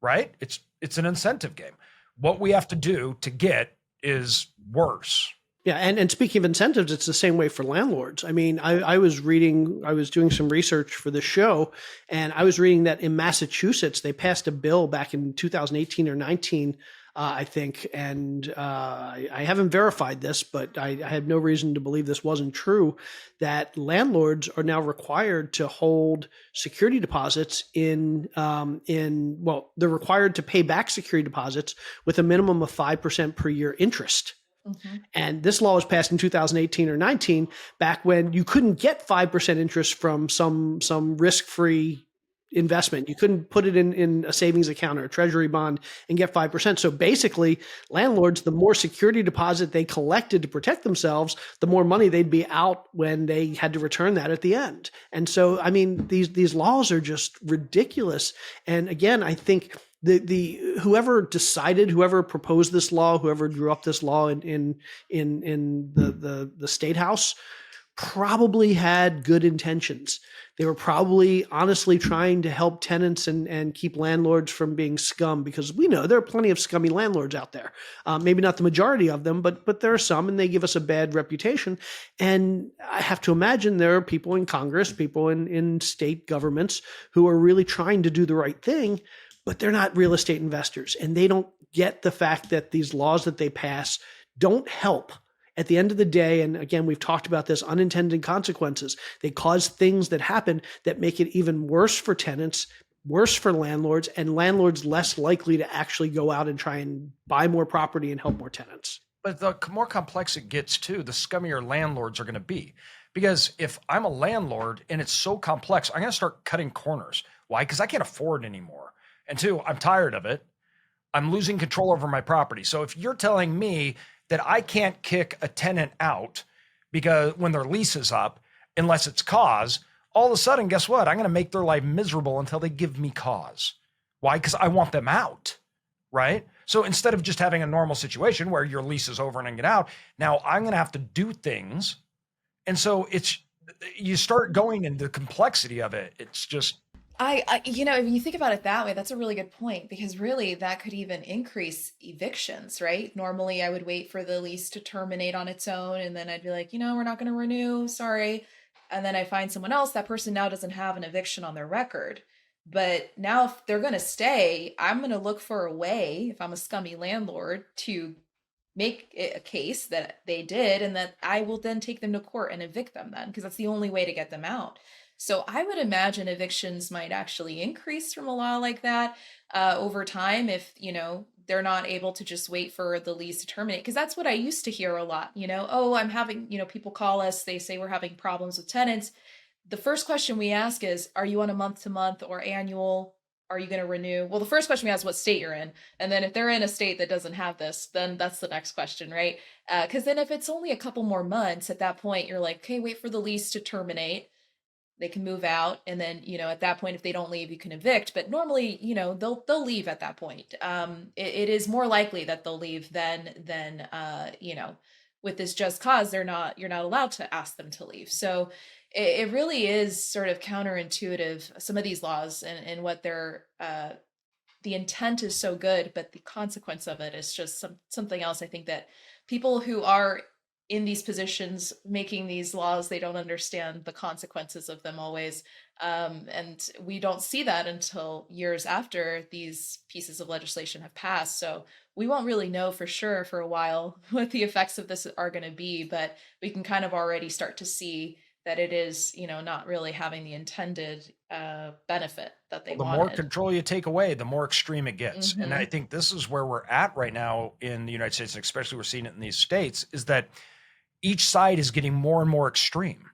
right? It's an incentive game. What we have to do to get is worse. Yeah, and speaking of incentives, it's the same way for landlords. I mean, I was doing some research for the show, and I was reading that in Massachusetts, they passed a bill back in 2018 or 19, I think, and I haven't verified this, but I have no reason to believe this wasn't true, that landlords are now required to hold security deposits they're required to pay back security deposits with a minimum of 5% per year interest. Mm-hmm. And this law was passed in 2018 or 19, back when you couldn't get 5% interest from some risk-free investment. You couldn't put it in a savings account or a treasury bond and get 5%. So basically, landlords, the more security deposit they collected to protect themselves, the more money they'd be out when they had to return that at the end. And so, I mean, these laws are just ridiculous. And again, I think whoever proposed this law, whoever drew up this law in the state house, probably had good intentions. They were probably honestly trying to help tenants and keep landlords from being scum, because we know there are plenty of scummy landlords out there. Maybe not the majority of them, but there are some, and they give us a bad reputation. And I have to imagine there are people in Congress, people in state governments who are really trying to do the right thing, but they're not real estate investors, and they don't get the fact that these laws that they pass don't help. At the end of the day, and again, we've talked about this, unintended consequences. They cause things that happen that make it even worse for tenants, worse for landlords, and landlords less likely to actually go out and try and buy more property and help more tenants. But the more complex it gets too, the scummier landlords are going to be. Because if I'm a landlord and it's so complex, I'm going to start cutting corners. Why? Because I can't afford anymore. And two, I'm tired of it. I'm losing control over my property. So if you're telling me that I can't kick a tenant out because when their lease is up, unless it's cause, all of a sudden, guess what? I'm going to make their life miserable until they give me cause. Why? Because I want them out, right? So instead of just having a normal situation where your lease is over and I get out, now I'm going to have to do things. And so you start going into the complexity of it. It's just, I if you think about it that way, that's a really good point, because really that could even increase evictions, right? Normally I would wait for the lease to terminate on its own, and then I'd be like, we're not going to renew, sorry. And then I find someone else, that person now doesn't have an eviction on their record. But now if they're going to stay, I'm going to look for a way, if I'm a scummy landlord, to make it a case that they did, and that I will then take them to court and evict them then, because that's the only way to get them out. So I would imagine evictions might actually increase from a law like that over time if, they're not able to just wait for the lease to terminate. Because that's what I used to hear a lot, I'm having, people call us, they say we're having problems with tenants. The first question we ask is, are you on a month-to-month or annual? Are you going to renew? Well, the first question we ask is what state you're in. And then if they're in a state that doesn't have this, then that's the next question, right? Because then if it's only a couple more months, at that point, you're like, okay, wait for the lease to terminate. They can move out, and then at that point, if they don't leave, you can evict. But normally, they'll leave at that point. It is more likely that they'll leave than with this just cause. You're not allowed to ask them to leave. So it really is sort of counterintuitive, some of these laws, and what they're the intent is so good, but the consequence of it is just something else. I think that people who are in these positions making these laws, they don't understand the consequences of them always. And we don't see that until years after these pieces of legislation have passed. So we won't really know for sure for a while what the effects of this are going to be, but we can kind of already start to see that it is, not really having the intended benefit that they wanted. The more control you take away, the more extreme it gets. Mm-hmm. And I think this is where we're at right now in the United States, and especially we're seeing it in these states, is that each side is getting more and more extreme.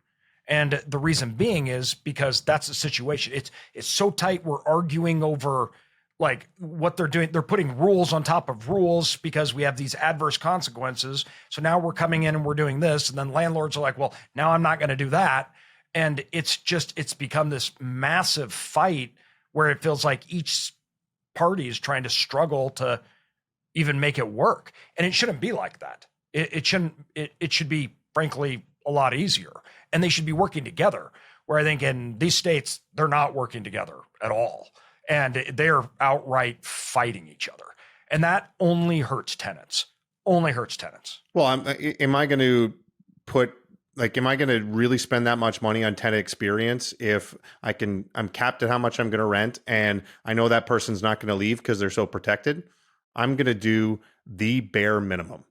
And the reason being is because that's the situation. It's so tight. We're arguing over like what they're doing. They're putting rules on top of rules because we have these adverse consequences. So now we're coming in and we're doing this. And then landlords are like, well, now I'm not going to do that. And it's become this massive fight where it feels like each party is trying to struggle to even make it work. And it shouldn't be like that. It shouldn't. It should be, frankly, a lot easier, and they should be working together. Where I think in these states, they're not working together at all, and they're outright fighting each other, and that only hurts tenants. Only hurts tenants. Well, am I going to really spend that much money on tenant experience if I'm capped at how much I'm going to rent, and I know that person's not going to leave because they're so protected? I'm going to do the bare minimum.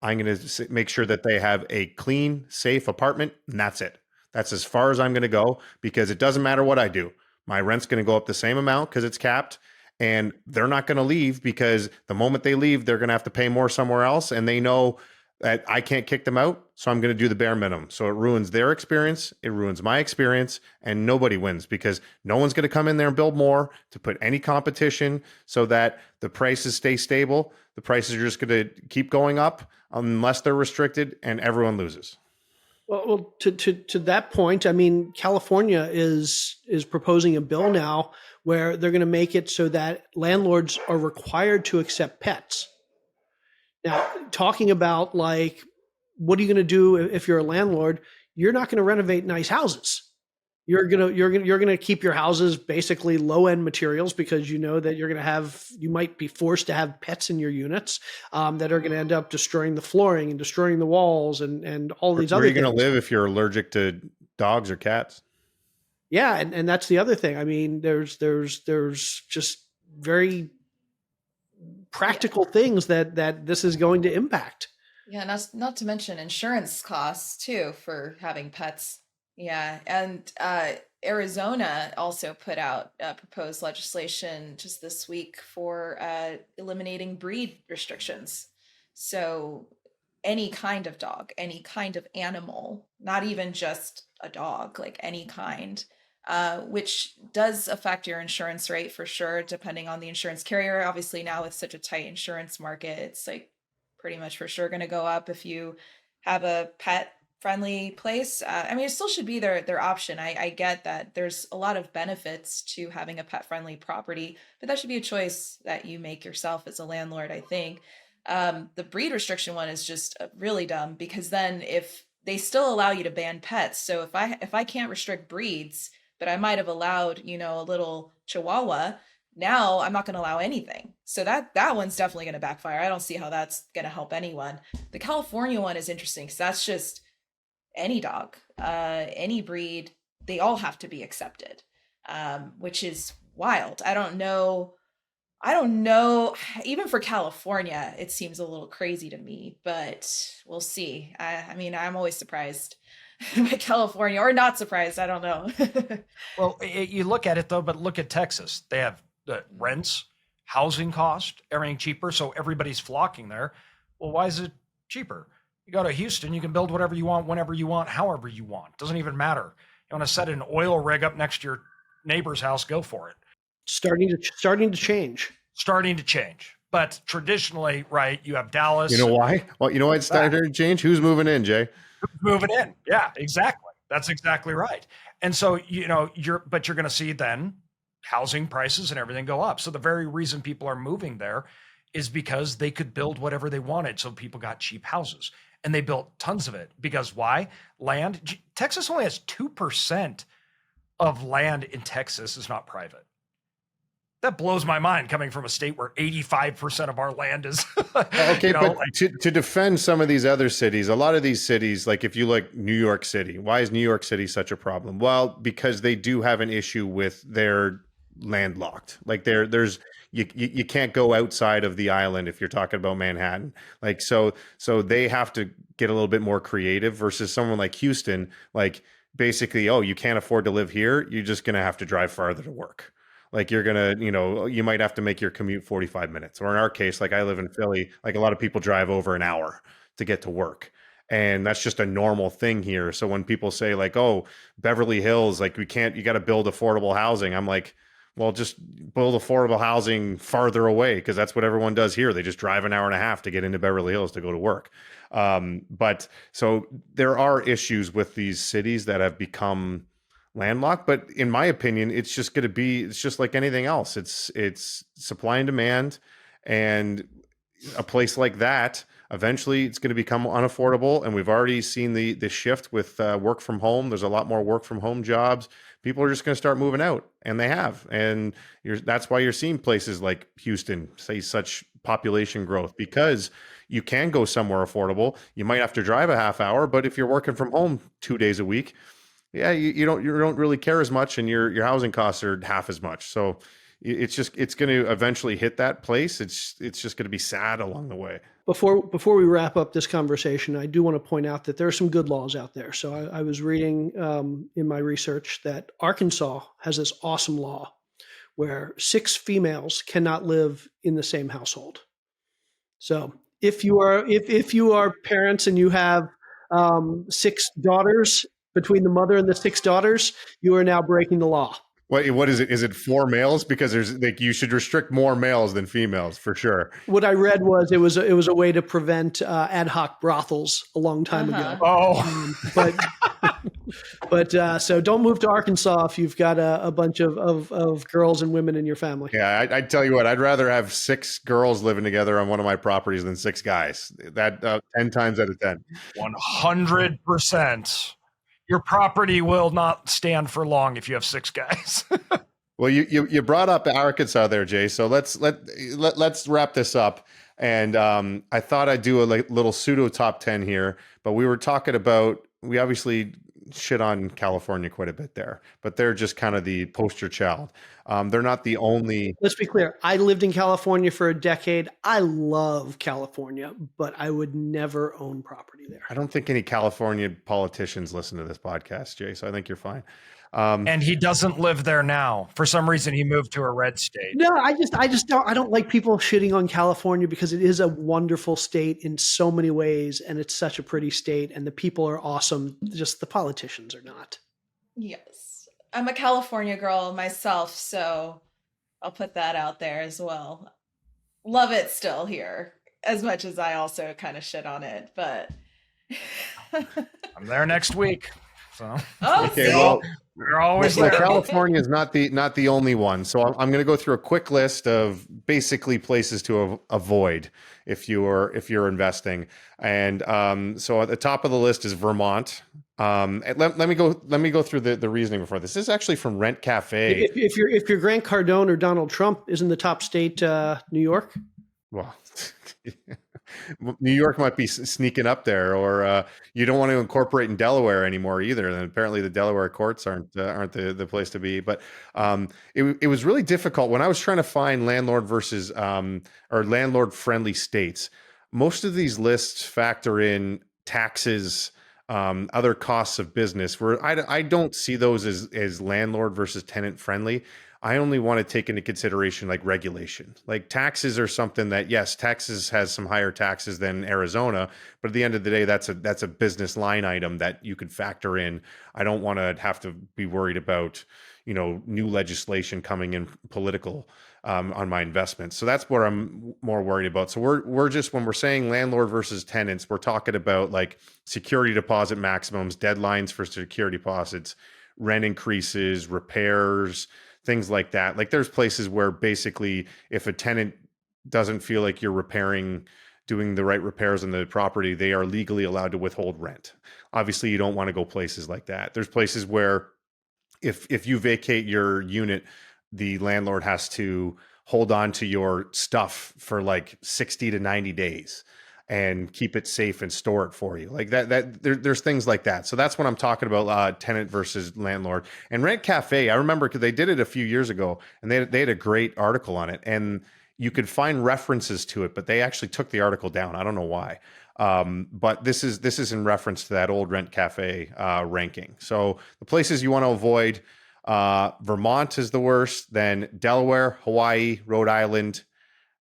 I'm going to make sure that they have a clean, safe apartment, and that's it. That's as far as I'm going to go, because it doesn't matter what I do. My rent's going to go up the same amount because it's capped, and they're not going to leave because the moment they leave, they're going to have to pay more somewhere else, and they know that I can't kick them out, so I'm going to do the bare minimum. So it ruins their experience, it ruins my experience, and nobody wins because no one's going to come in there and build more to put any competition so that the prices stay stable. The prices are just going to keep going up unless they're restricted, and everyone loses. Well, to that point, I mean, California is proposing a bill now where they're going to make it so that landlords are required to accept pets. Now, talking about like, what are you going to do if you're a landlord? you're not going to renovate nice houses. You're gonna keep your houses basically low end materials because you know that you might be forced to have pets in your units that are going to end up destroying the flooring and destroying the walls and all these Where other are you going things. to live if you're allergic to dogs or cats? Yeah, and that's the other thing. I mean, there's just very practical things that this is going to impact. Yeah, not to mention insurance costs too for having pets. Yeah, and Arizona also put out proposed legislation just this week for eliminating breed restrictions. So any kind of dog, any kind of animal, not even just a dog, like any kind, which does affect your insurance rate for sure, depending on the insurance carrier. Obviously, now with such a tight insurance market, it's like pretty much for sure going to go up if you have a pet friendly place. I mean, it still should be their option. I get that there's a lot of benefits to having a pet friendly property, but that should be a choice that you make yourself as a landlord, I think. The breed restriction one is just really dumb because then if they still allow you to ban pets, so if I can't restrict breeds, but I might have allowed, a little Chihuahua, now I'm not going to allow anything. So that one's definitely going to backfire. I don't see how that's going to help anyone. The California one is interesting because that's just any dog, any breed, they all have to be accepted, which is wild. I don't know. Even for California, it seems a little crazy to me, but we'll see. I mean, I'm always surprised by California, or not surprised. I don't know. Well, you look at it though, but look at Texas. They have rents, housing cost, everything cheaper. So everybody's flocking there. Well, why is it cheaper? You go to Houston, you can build whatever you want, whenever you want, however you want. Doesn't even matter. You want to set an oil rig up next to your neighbor's house, go for it. Starting to change. Starting to change. But traditionally, right, you have Dallas. You know why? Well, you know why it's starting to change? Who's moving in, Jay? Who's moving in? Yeah, exactly. That's exactly right. And so, you're going to see then housing prices and everything go up. So the very reason people are moving there is because they could build whatever they wanted. So people got cheap houses and they built tons of it. Because why? Land. Texas only has 2% of land in Texas is not private. That blows my mind coming from a state where 85% of our land is. Okay, but to defend some of these other cities, a lot of these cities, like if you look New York City, why is New York City such a problem? Well, because they do have an issue with their landlocked. Like you can't go outside of the island if you're talking about Manhattan. Like so they have to get a little bit more creative versus someone like Houston. Like basically, you can't afford to live here. You're just gonna have to drive farther to work. Like you're gonna, you might have to make your commute 45 minutes. Or in our case, like I live in Philly, like a lot of people drive over an hour to get to work. And that's just a normal thing here. So when people say like, oh, Beverly Hills, like you got to build affordable housing. I'm like, well, just build affordable housing farther away because that's what everyone does here. They just drive an hour and a half to get into Beverly Hills to go to work. But so there are issues with these cities that have become landlocked, but in my opinion, it's just like anything else. It's supply and demand, and a place like that, eventually it's going to become unaffordable. And we've already seen the shift with work from home. There's a lot more work from home jobs. People are just going to start moving out, and they have. And that's why you're seeing places like Houston say such population growth, because you can go somewhere affordable. You might have to drive a half hour, but if you're working from home 2 days a week, yeah, you don't really care as much, and your housing costs are half as much. So it's going to eventually hit that place. It's just going to be sad along the way. Before we wrap up this conversation, I do want to point out that there are some good laws out there. So I was reading in my research that Arkansas has this awesome law where 6 females cannot live in the same household. So if you are parents and you have 6 daughters, between the mother and the 6 daughters, you are now breaking the law. What is it? Is it 4 males? Because there's like you should restrict more males than females for sure. What I read was it was a way to prevent ad hoc brothels a long time ago. Oh, but so don't move to Arkansas if you've got a bunch of girls and women in your family. Yeah, I tell you what, I'd rather have 6 girls living together on one of my properties than 6 guys. That 10 times out of 10. 100%. your property will not stand for long if you have 6 guys. Well, you brought up Arkansas there, Jay. So let's wrap this up. And I thought I'd do a little pseudo top 10 here, but we were talking about, we obviously shit on California quite a bit there, but they're just kind of the poster child. They're not the only. Let's be clear. I lived in California for a decade. I love California, but I would never own property there. I don't think any California politicians listen to this podcast, Jay. So I think you're fine. And he doesn't live there now. For some reason, he moved to a red state. No, I just don't like people shitting on California because it is a wonderful state in so many ways, and it's such a pretty state, and the people are awesome. Just the politicians are not. Yes. I'm a California girl myself, so I'll put that out there as well. Love it still here, as much as I also kind of shit on it, but I'm there next week. So Okay, well, we're always well, there. California is not the only one. So I'm going to go through a quick list of basically places to avoid if you're investing. And so at the top of the list is Vermont. Let me go through the reasoning before this. This is actually from Rent Cafe. If you're Grant Cardone or Donald Trump, isn't the top state New York? Well, New York might be sneaking up there, or you don't want to incorporate in Delaware anymore either. And apparently, the Delaware courts aren't the place to be. But it was really difficult when I was trying to find landlord versus or landlord friendly states. Most of these lists factor in taxes, other costs of business. Where I don't see those as landlord versus tenant friendly. I only want to take into consideration like regulation. Like taxes are something that, yes, Texas has some higher taxes than Arizona, but at the end of the day, that's a business line item that you could factor in. I don't want to have to be worried about, new legislation coming in political on my investments. So that's what I'm more worried about. So we're just, when we're saying landlord versus tenants, we're talking about like security deposit maximums, deadlines for security deposits, rent increases, repairs, things like that. Like there's places where basically if a tenant doesn't feel like you're doing the right repairs on the property, they are legally allowed to withhold rent. Obviously, you don't want to go places like that. There's places where if you vacate your unit, the landlord has to hold on to your stuff for like 60 to 90 days and keep it safe and store it for you. Like there's things like that. So that's what I'm talking about, tenant versus landlord. And Rent Cafe, I remember because they did it a few years ago and they had a great article on it, and you could find references to it, but they actually took the article down. I don't know why. But this is in reference to that old Rent Cafe ranking. So the places you want to avoid, Vermont is the worst, then Delaware, Hawaii, Rhode Island,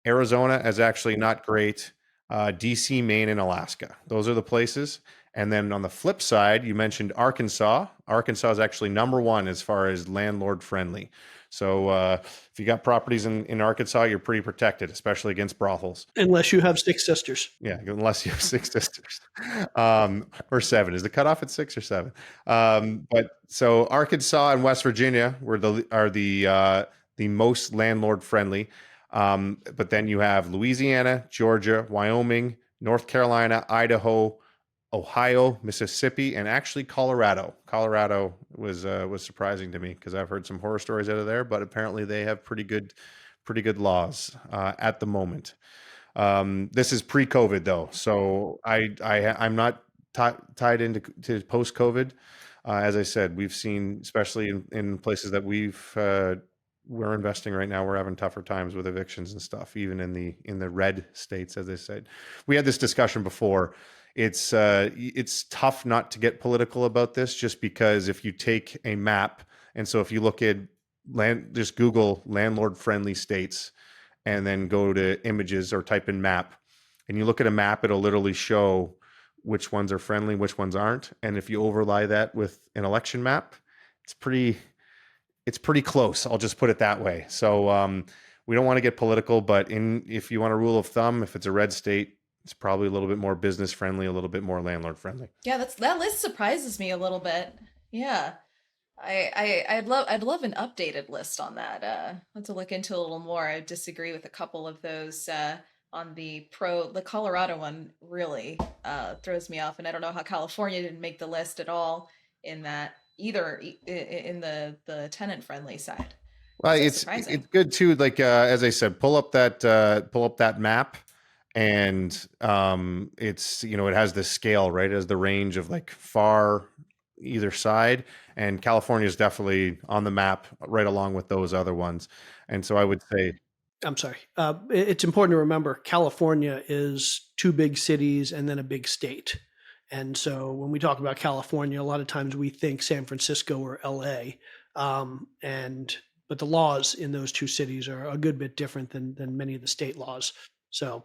Arizona is actually not great. DC, Maine, and Alaska. Those are the places. And then on the flip side, you mentioned Arkansas. Arkansas is actually number one as far as landlord friendly. So if you got properties in Arkansas, you're pretty protected, especially against brothels. Unless you have 6 sisters. Yeah, unless you have 6 sisters, or 7. Is the cutoff at 6 or 7? But so Arkansas and West Virginia are the most landlord friendly. But then you have Louisiana, Georgia, Wyoming, North Carolina, Idaho, Ohio, Mississippi, and actually Colorado. Colorado was surprising to me because I've heard some horror stories out of there, but apparently they have pretty good laws at the moment. This is pre-COVID though, so I'm not tied into post-COVID. As I said, we've seen, especially in places that we're investing right now, we're having tougher times with evictions and stuff, even in the red states, as they said. We had this discussion before. It's tough not to get political about this, just because if you take a map, and so if you look at just Google landlord friendly states and then go to images or type in map, and you look at a map, it'll literally show which ones are friendly, which ones aren't. And if you overlay that with an election map, it's pretty close. I'll just put it that way. So we don't want to get political, but if you want a rule of thumb, if it's a red state, it's probably a little bit more business friendly, a little bit more landlord friendly. Yeah, that list surprises me a little bit. Yeah. I'd love an updated list on that. I'll have to look into a little more. I disagree with a couple of those on the Colorado one really throws me off, and I don't know how California didn't make the list at all. in that either in the tenant friendly side. Well, So it's surprising. good too. Like as I said, pull up that map, and it's it has the scale, right? It has the range of like far either side, and California is definitely on the map right along with those other ones. And so I would say, I'm sorry. It's important to remember California is two big cities and then a big state. And so when we talk about California, a lot of times we think San Francisco or LA. But the laws in those two cities are a good bit different than many of the state laws. So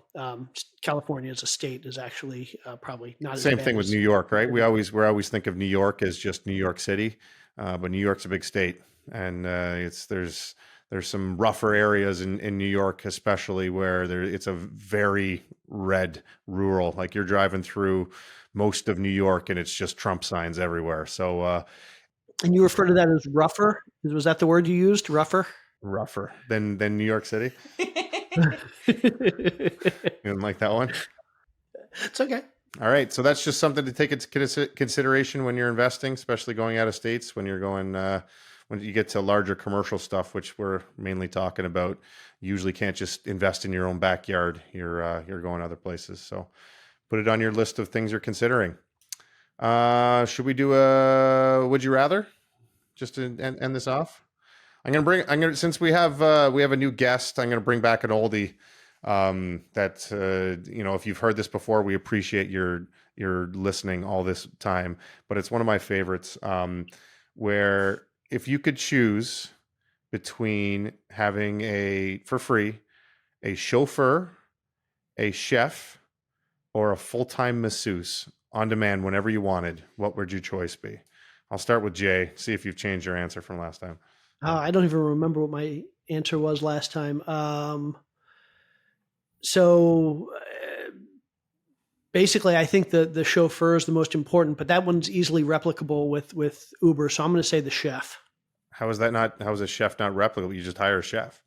California as a state is actually probably not as same bad thing with as New York, right? We always think of New York as just New York City, but New York's a big state, and there's some rougher areas in New York, especially where it's a very red rural. Like you're driving through most of New York, and it's just Trump signs everywhere. So And you refer to that as rougher? Was that the word you used? Rougher? rougher than New York City. You didn't like that one? It's okay. All right, so that's just something to take into consideration when you're investing, especially going out of states. When you're going, when you get to larger commercial stuff, which we're mainly talking about, you usually can't just invest in your own backyard. You're going other places. So put it on your list of things you're considering. Should we do a would you rather, just to end this off? Since we have a new guest, I'm gonna bring back an oldie. If you've heard this before, we appreciate your listening all this time, but it's one of my favorites. Where if you could choose between having for free a chauffeur, a chef, or a full-time masseuse on demand whenever you wanted, what would your choice be? I'll start with Jay. See if you've changed your answer from last time. I don't even remember what my answer was last time. So basically, I think the chauffeur is the most important, but that one's easily replicable with Uber. So I'm going to say the chef. How is a chef not replicable? You just hire a chef.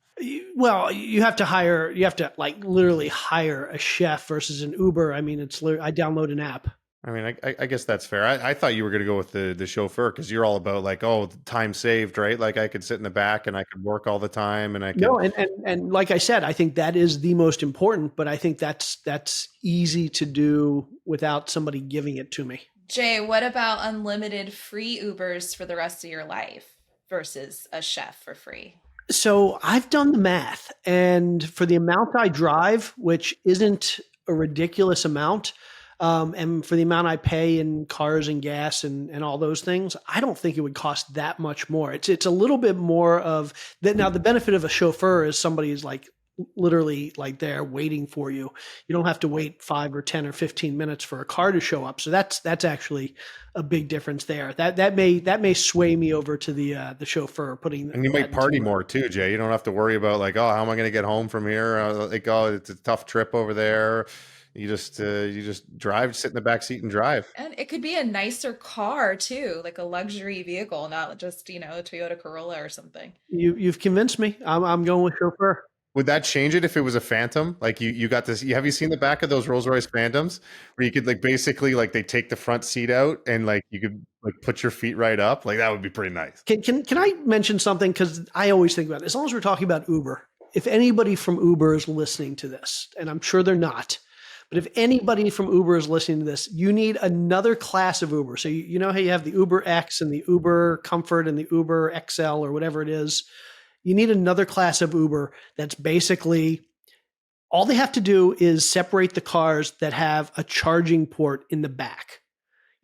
Well, you have to like literally hire a chef versus an Uber. I mean, I download an app. I mean, I guess that's fair. I thought you were going to go with the chauffeur because you're all about like, oh, time saved, right? Like I could sit in the back and I could work all the time, and I could. No, and like I said, I think that is the most important. But I think that's easy to do without somebody giving it to me. Jay, what about unlimited free Ubers for the rest of your life versus a chef for free? So I've done the math, and for the amount I drive, which isn't a ridiculous amount. And for the amount I pay in cars and gas and all those things, I don't think it would cost that much more. It's a little bit more of that. Now, the benefit of a chauffeur is somebody is like literally like there waiting for you. You don't have to wait 5 or 10 or 15 minutes for a car to show up. So that's actually a big difference there. That may sway me over to the chauffeur putting. And you might party more too, Jay. You don't have to worry about like, oh, how am I going to get home from here? Like, oh, it's a tough trip over there. You just drive, sit in the back seat and drive. And it could be a nicer car too, like a luxury vehicle, not just, a Toyota Corolla or something. You've convinced me. I'm going with chauffeur. Would that change it if it was a Phantom? Like you got this. Have you seen the back of those Rolls Royce Phantoms where you could like basically like they take the front seat out and like you could like put your feet right up? Like that would be pretty nice. Can I mention something? Because I always think about it. As long as we're talking about Uber, if anybody from Uber is listening to this, and I'm sure they're not. But if anybody from Uber is listening to this, you need another class of Uber. So you know how you have the Uber X and the Uber Comfort and the Uber XL or whatever it is. You need another class of Uber that's basically all they have to do is separate the cars that have a charging port in the back,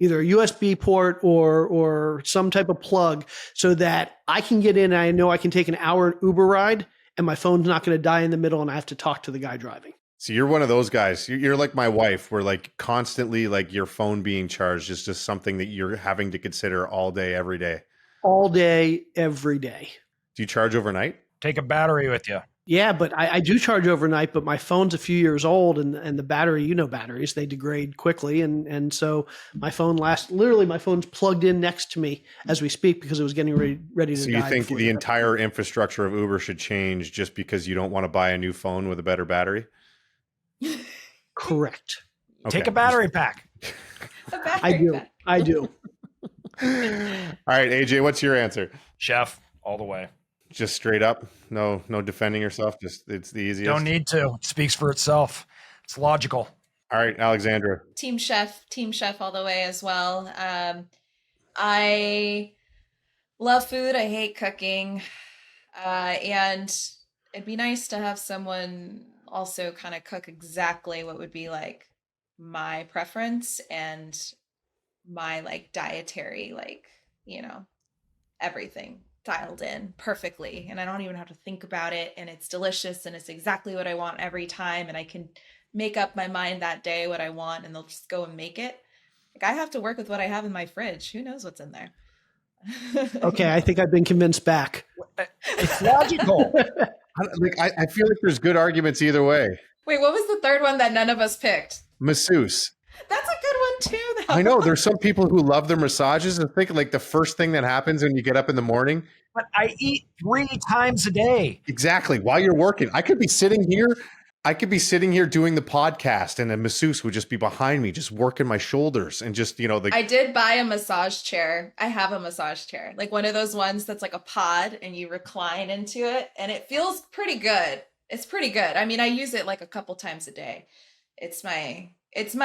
either a USB port or some type of plug, so that I can get in and I know I can take an hour Uber ride and my phone's not going to die in the middle and I have to talk to the guy driving. So you're one of those guys. You're like my wife, where like constantly like your phone being charged is just something that you're having to consider all day, every day. All day, every day. Do you charge overnight? Take a battery with you. Yeah, but I do charge overnight, but my phone's a few years old and the battery, batteries, they degrade quickly. And so my phone my phone's plugged in next to me as we speak because it was getting ready to die. So you think the entire infrastructure of Uber should change just because you don't want to buy a new phone with a better battery? Correct. Okay. Take a battery pack. I do. right, AJ, what's your answer? Chef, all the way. Just straight up, no defending yourself. Just it's the easiest. Don't need to. It speaks for itself. It's logical. All right, Alexandra. Team chef all the way as well. I love food. I hate cooking. And it'd be nice to have someone also kind of cook exactly what would be like my preference and my like dietary, like, everything dialed in perfectly. And I don't even have to think about it. And it's delicious and it's exactly what I want every time. And I can make up my mind that day what I want and they'll just go and make it. Like I have to work with what I have in my fridge. Who knows what's in there? Okay, I think I've been convinced back. It's logical. I feel like there's good arguments either way. Wait, what was the third one that none of us picked? Masseuse. That's a good one too, though. I know there's some people who love their massages and think like the first thing that happens when you get up in the morning. But I eat 3 times a day. Exactly. While you're working, I could be sitting here doing the podcast and a masseuse would just be behind me, just working my shoulders and just, I did buy a massage chair. I have a massage chair, like one of those ones that's like a pod and you recline into it and it feels pretty good. It's pretty good. I mean, I use it like a couple times a day. It's my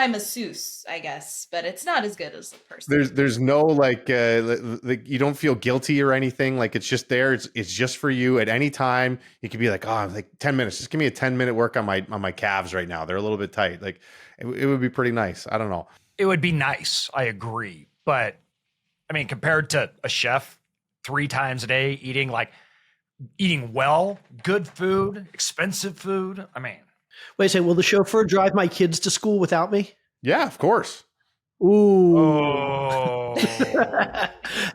masseuse, I guess, but it's not as good as the person. There's no like you don't feel guilty or anything. Like it's just there. It's just for you at any time. You could be like, oh, like 10 minutes. Just give me a 10-minute work on my calves right now. They're a little bit tight. Like it would be pretty nice. I don't know. It would be nice. I agree. But I mean, compared to a chef 3 times a day eating well, good food, expensive food. I mean, Wait a second, will the chauffeur drive my kids to school without me? Yeah, of course. Ooh. oh,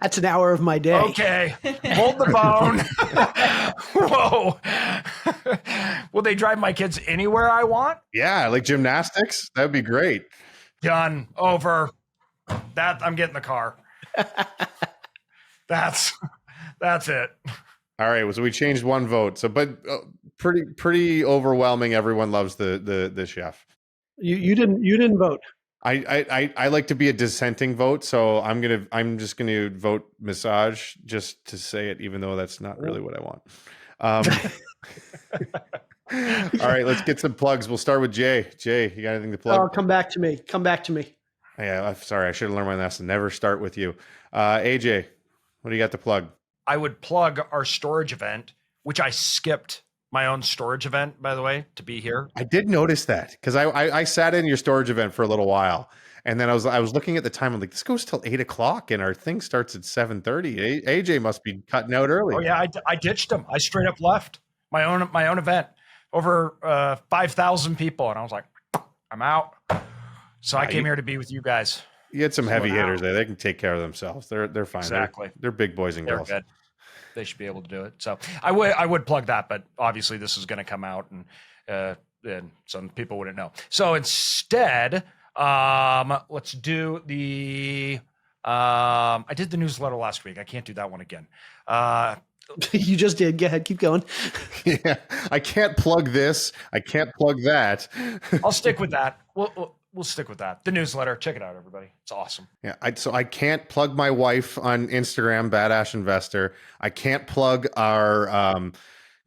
That's an hour of my day. okay. Hold the phone. Whoa. Will they drive my kids anywhere I want? Yeah, like gymnastics. That'd be great. Done. Over. That I'm getting the car. That's it. All right, so we changed one vote. So, but pretty overwhelming. Everyone loves the chef. You didn't vote. I like to be a dissenting vote, so I'm just gonna vote massage just to say it, even though that's not really what I want. All right, let's get some plugs. We'll start with Jay. Jay, you got anything to plug? Oh, come back to me. Yeah, I'm sorry. I should have learned my lesson. Never start with you. AJ, what do you got to plug? I would plug our storage event, which I skipped my own storage event, by the way, to be here. I did notice that because I sat in your storage event for a little while, and then I was looking at the time. I'm like, this goes till 8:00, and our thing starts at 7:30. AJ must be cutting out early. Oh yeah, I ditched him. I straight up left my own event. Over 5,000 people, and I was like, I'm out. So I came here to be with you guys. You had some heavy hitters there. They can take care of themselves. They're fine. Exactly. They're big boys and girls. Good. They should be able to do it. So I would plug that, but obviously this is going to come out and some people wouldn't know. So instead, let's do the. I did the newsletter last week. I can't do that one again. You just did. Go ahead. Keep going. Yeah, I can't plug this. I can't plug that. I'll stick with that. We'll stick with that. The newsletter. Check it out, everybody. It's awesome. Yeah. So I can't plug my wife on Instagram, Badass Investor. I can't plug our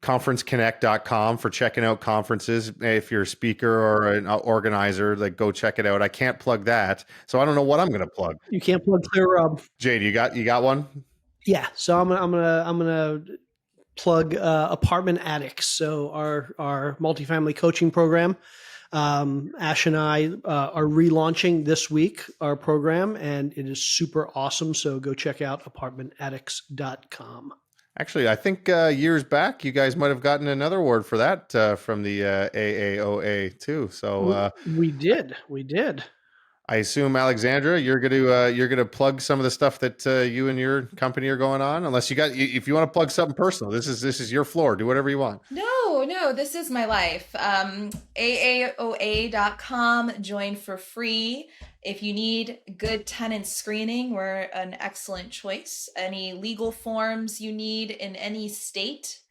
conferenceconnect.com for checking out conferences. If you're a speaker or an organizer, like go check it out. I can't plug that. So I don't know what I'm going to plug. You can't plug Clear. Jade, you got one? Yeah. So I'm gonna plug Apartment Addicts. So our multifamily coaching program. Ash and I are relaunching this week our program, and it is super awesome. So go check out apartmentaddicts.com. Actually, I think years back, you guys might have gotten another award for that from the AAOA too. So we did. I assume, Alexandra, you're gonna plug some of the stuff that you and your company are going on. Unless if you want to plug something personal, this is your floor. Do whatever you want. No, this is my life. AAOA.com. Join for free. If you need good tenant screening, we're an excellent choice. Any legal forms you need in any state,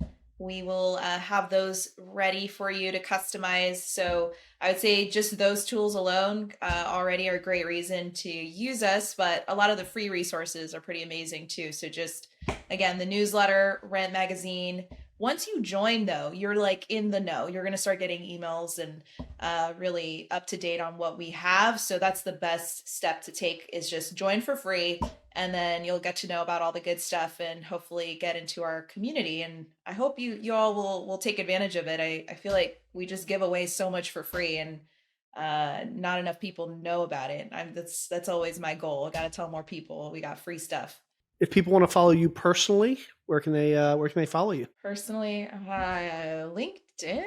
we will have those ready for you to customize. So I would say just those tools alone already are a great reason to use us, but a lot of the free resources are pretty amazing too. So just, again, the newsletter, Rent Magazine. Once you join, though, you're like in the know. You're going to start getting emails and really up to date on what we have. So that's the best step to take, is just join for free, and then you'll get to know about all the good stuff and hopefully get into our community. And I hope you all will take advantage of it. I feel like we just give away so much for free, and not enough people know about it. That's always my goal. I got to tell more people we got free stuff. If people want to follow you personally, where can they follow you? Personally, LinkedIn, I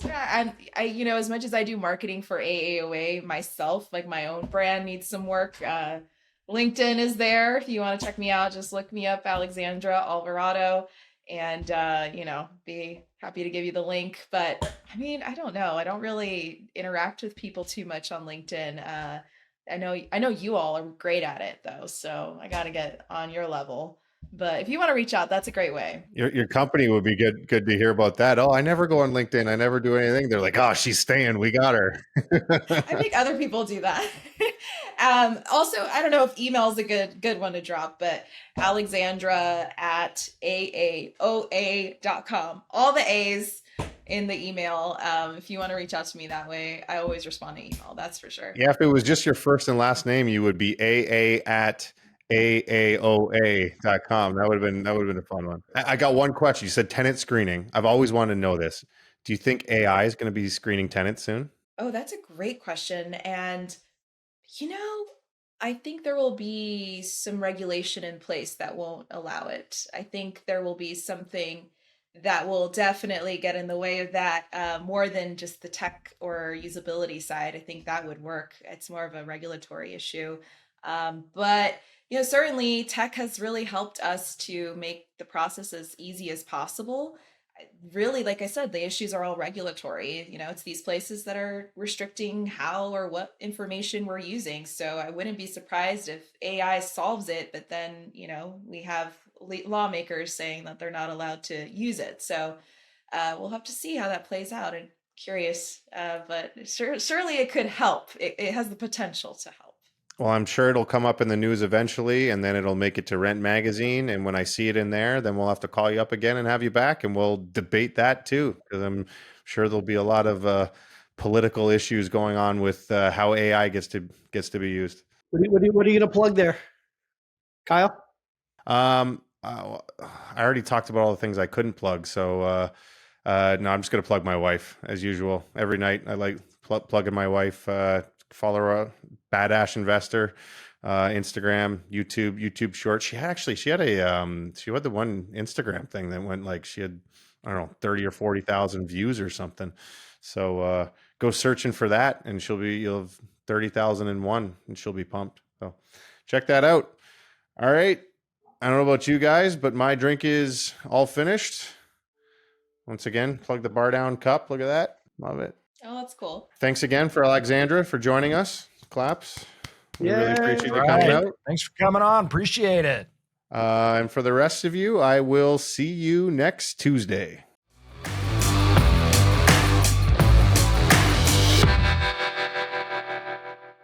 guess. I as much as I do marketing for AAOA myself, like my own brand needs some work. LinkedIn is there. If you want to check me out, just look me up, Alexandra Alvarado, and be happy to give you the link. But I mean, I don't know. I don't really interact with people too much on LinkedIn. I know you all are great at it though, so I got to get on your level. But if you want to reach out, that's a great way. Your company would be good to hear about that. Oh, I never go on LinkedIn. I never do anything. They're like, oh, she's staying. We got her. I think other people do that. Also, I don't know if email is a good one to drop, but Alexandra at aaoa.com. All the A's in the email. If you want to reach out to me that way, I always respond to email. That's for sure. Yeah, if it was just your first and last name, you would be AA at aaoa.com. That would have been a fun one. I got one question. You said tenant screening. I've always wanted to know this. Do you think AI is going to be screening tenants soon? Oh, that's a great question. And I think there will be some regulation in place that won't allow it. I think there will be something that will definitely get in the way of that, more than just the tech or usability side. I think that would work. It's more of a regulatory issue. But certainly tech has really helped us to make the process as easy as possible. Really, like I said, the issues are all regulatory. It's these places that are restricting how or what information we're using. So I wouldn't be surprised if AI solves it, but then, we have lawmakers saying that they're not allowed to use it. So we'll have to see how that plays out. I'm curious, but surely it could help. It has the potential to help. Well, I'm sure it'll come up in the news eventually, and then it'll make it to Rent Magazine. And when I see it in there, then we'll have to call you up again and have you back, and we'll debate that too, because I'm sure there'll be a lot of political issues going on with how AI gets to be used. What are you going to plug there, Kyle? I already talked about all the things I couldn't plug, so no, I'm just going to plug my wife as usual. Every night I like plugging my wife. Follow her, Badass Investor, Instagram, YouTube Short. She had the one Instagram thing that went like, she had, I don't know, 30 or 40,000 views or something. So go searching for that, and you'll have 30,001, and she'll be pumped. So check that out. All right. I don't know about you guys, but my drink is all finished. Once again, plug the bar down cup. Look at that. Love it. Oh, that's cool. Thanks again for Alexandra for joining us. Claps. We really appreciate you Right. coming out. Thanks for coming on. Appreciate it. And for the rest of you, I will see you next Tuesday.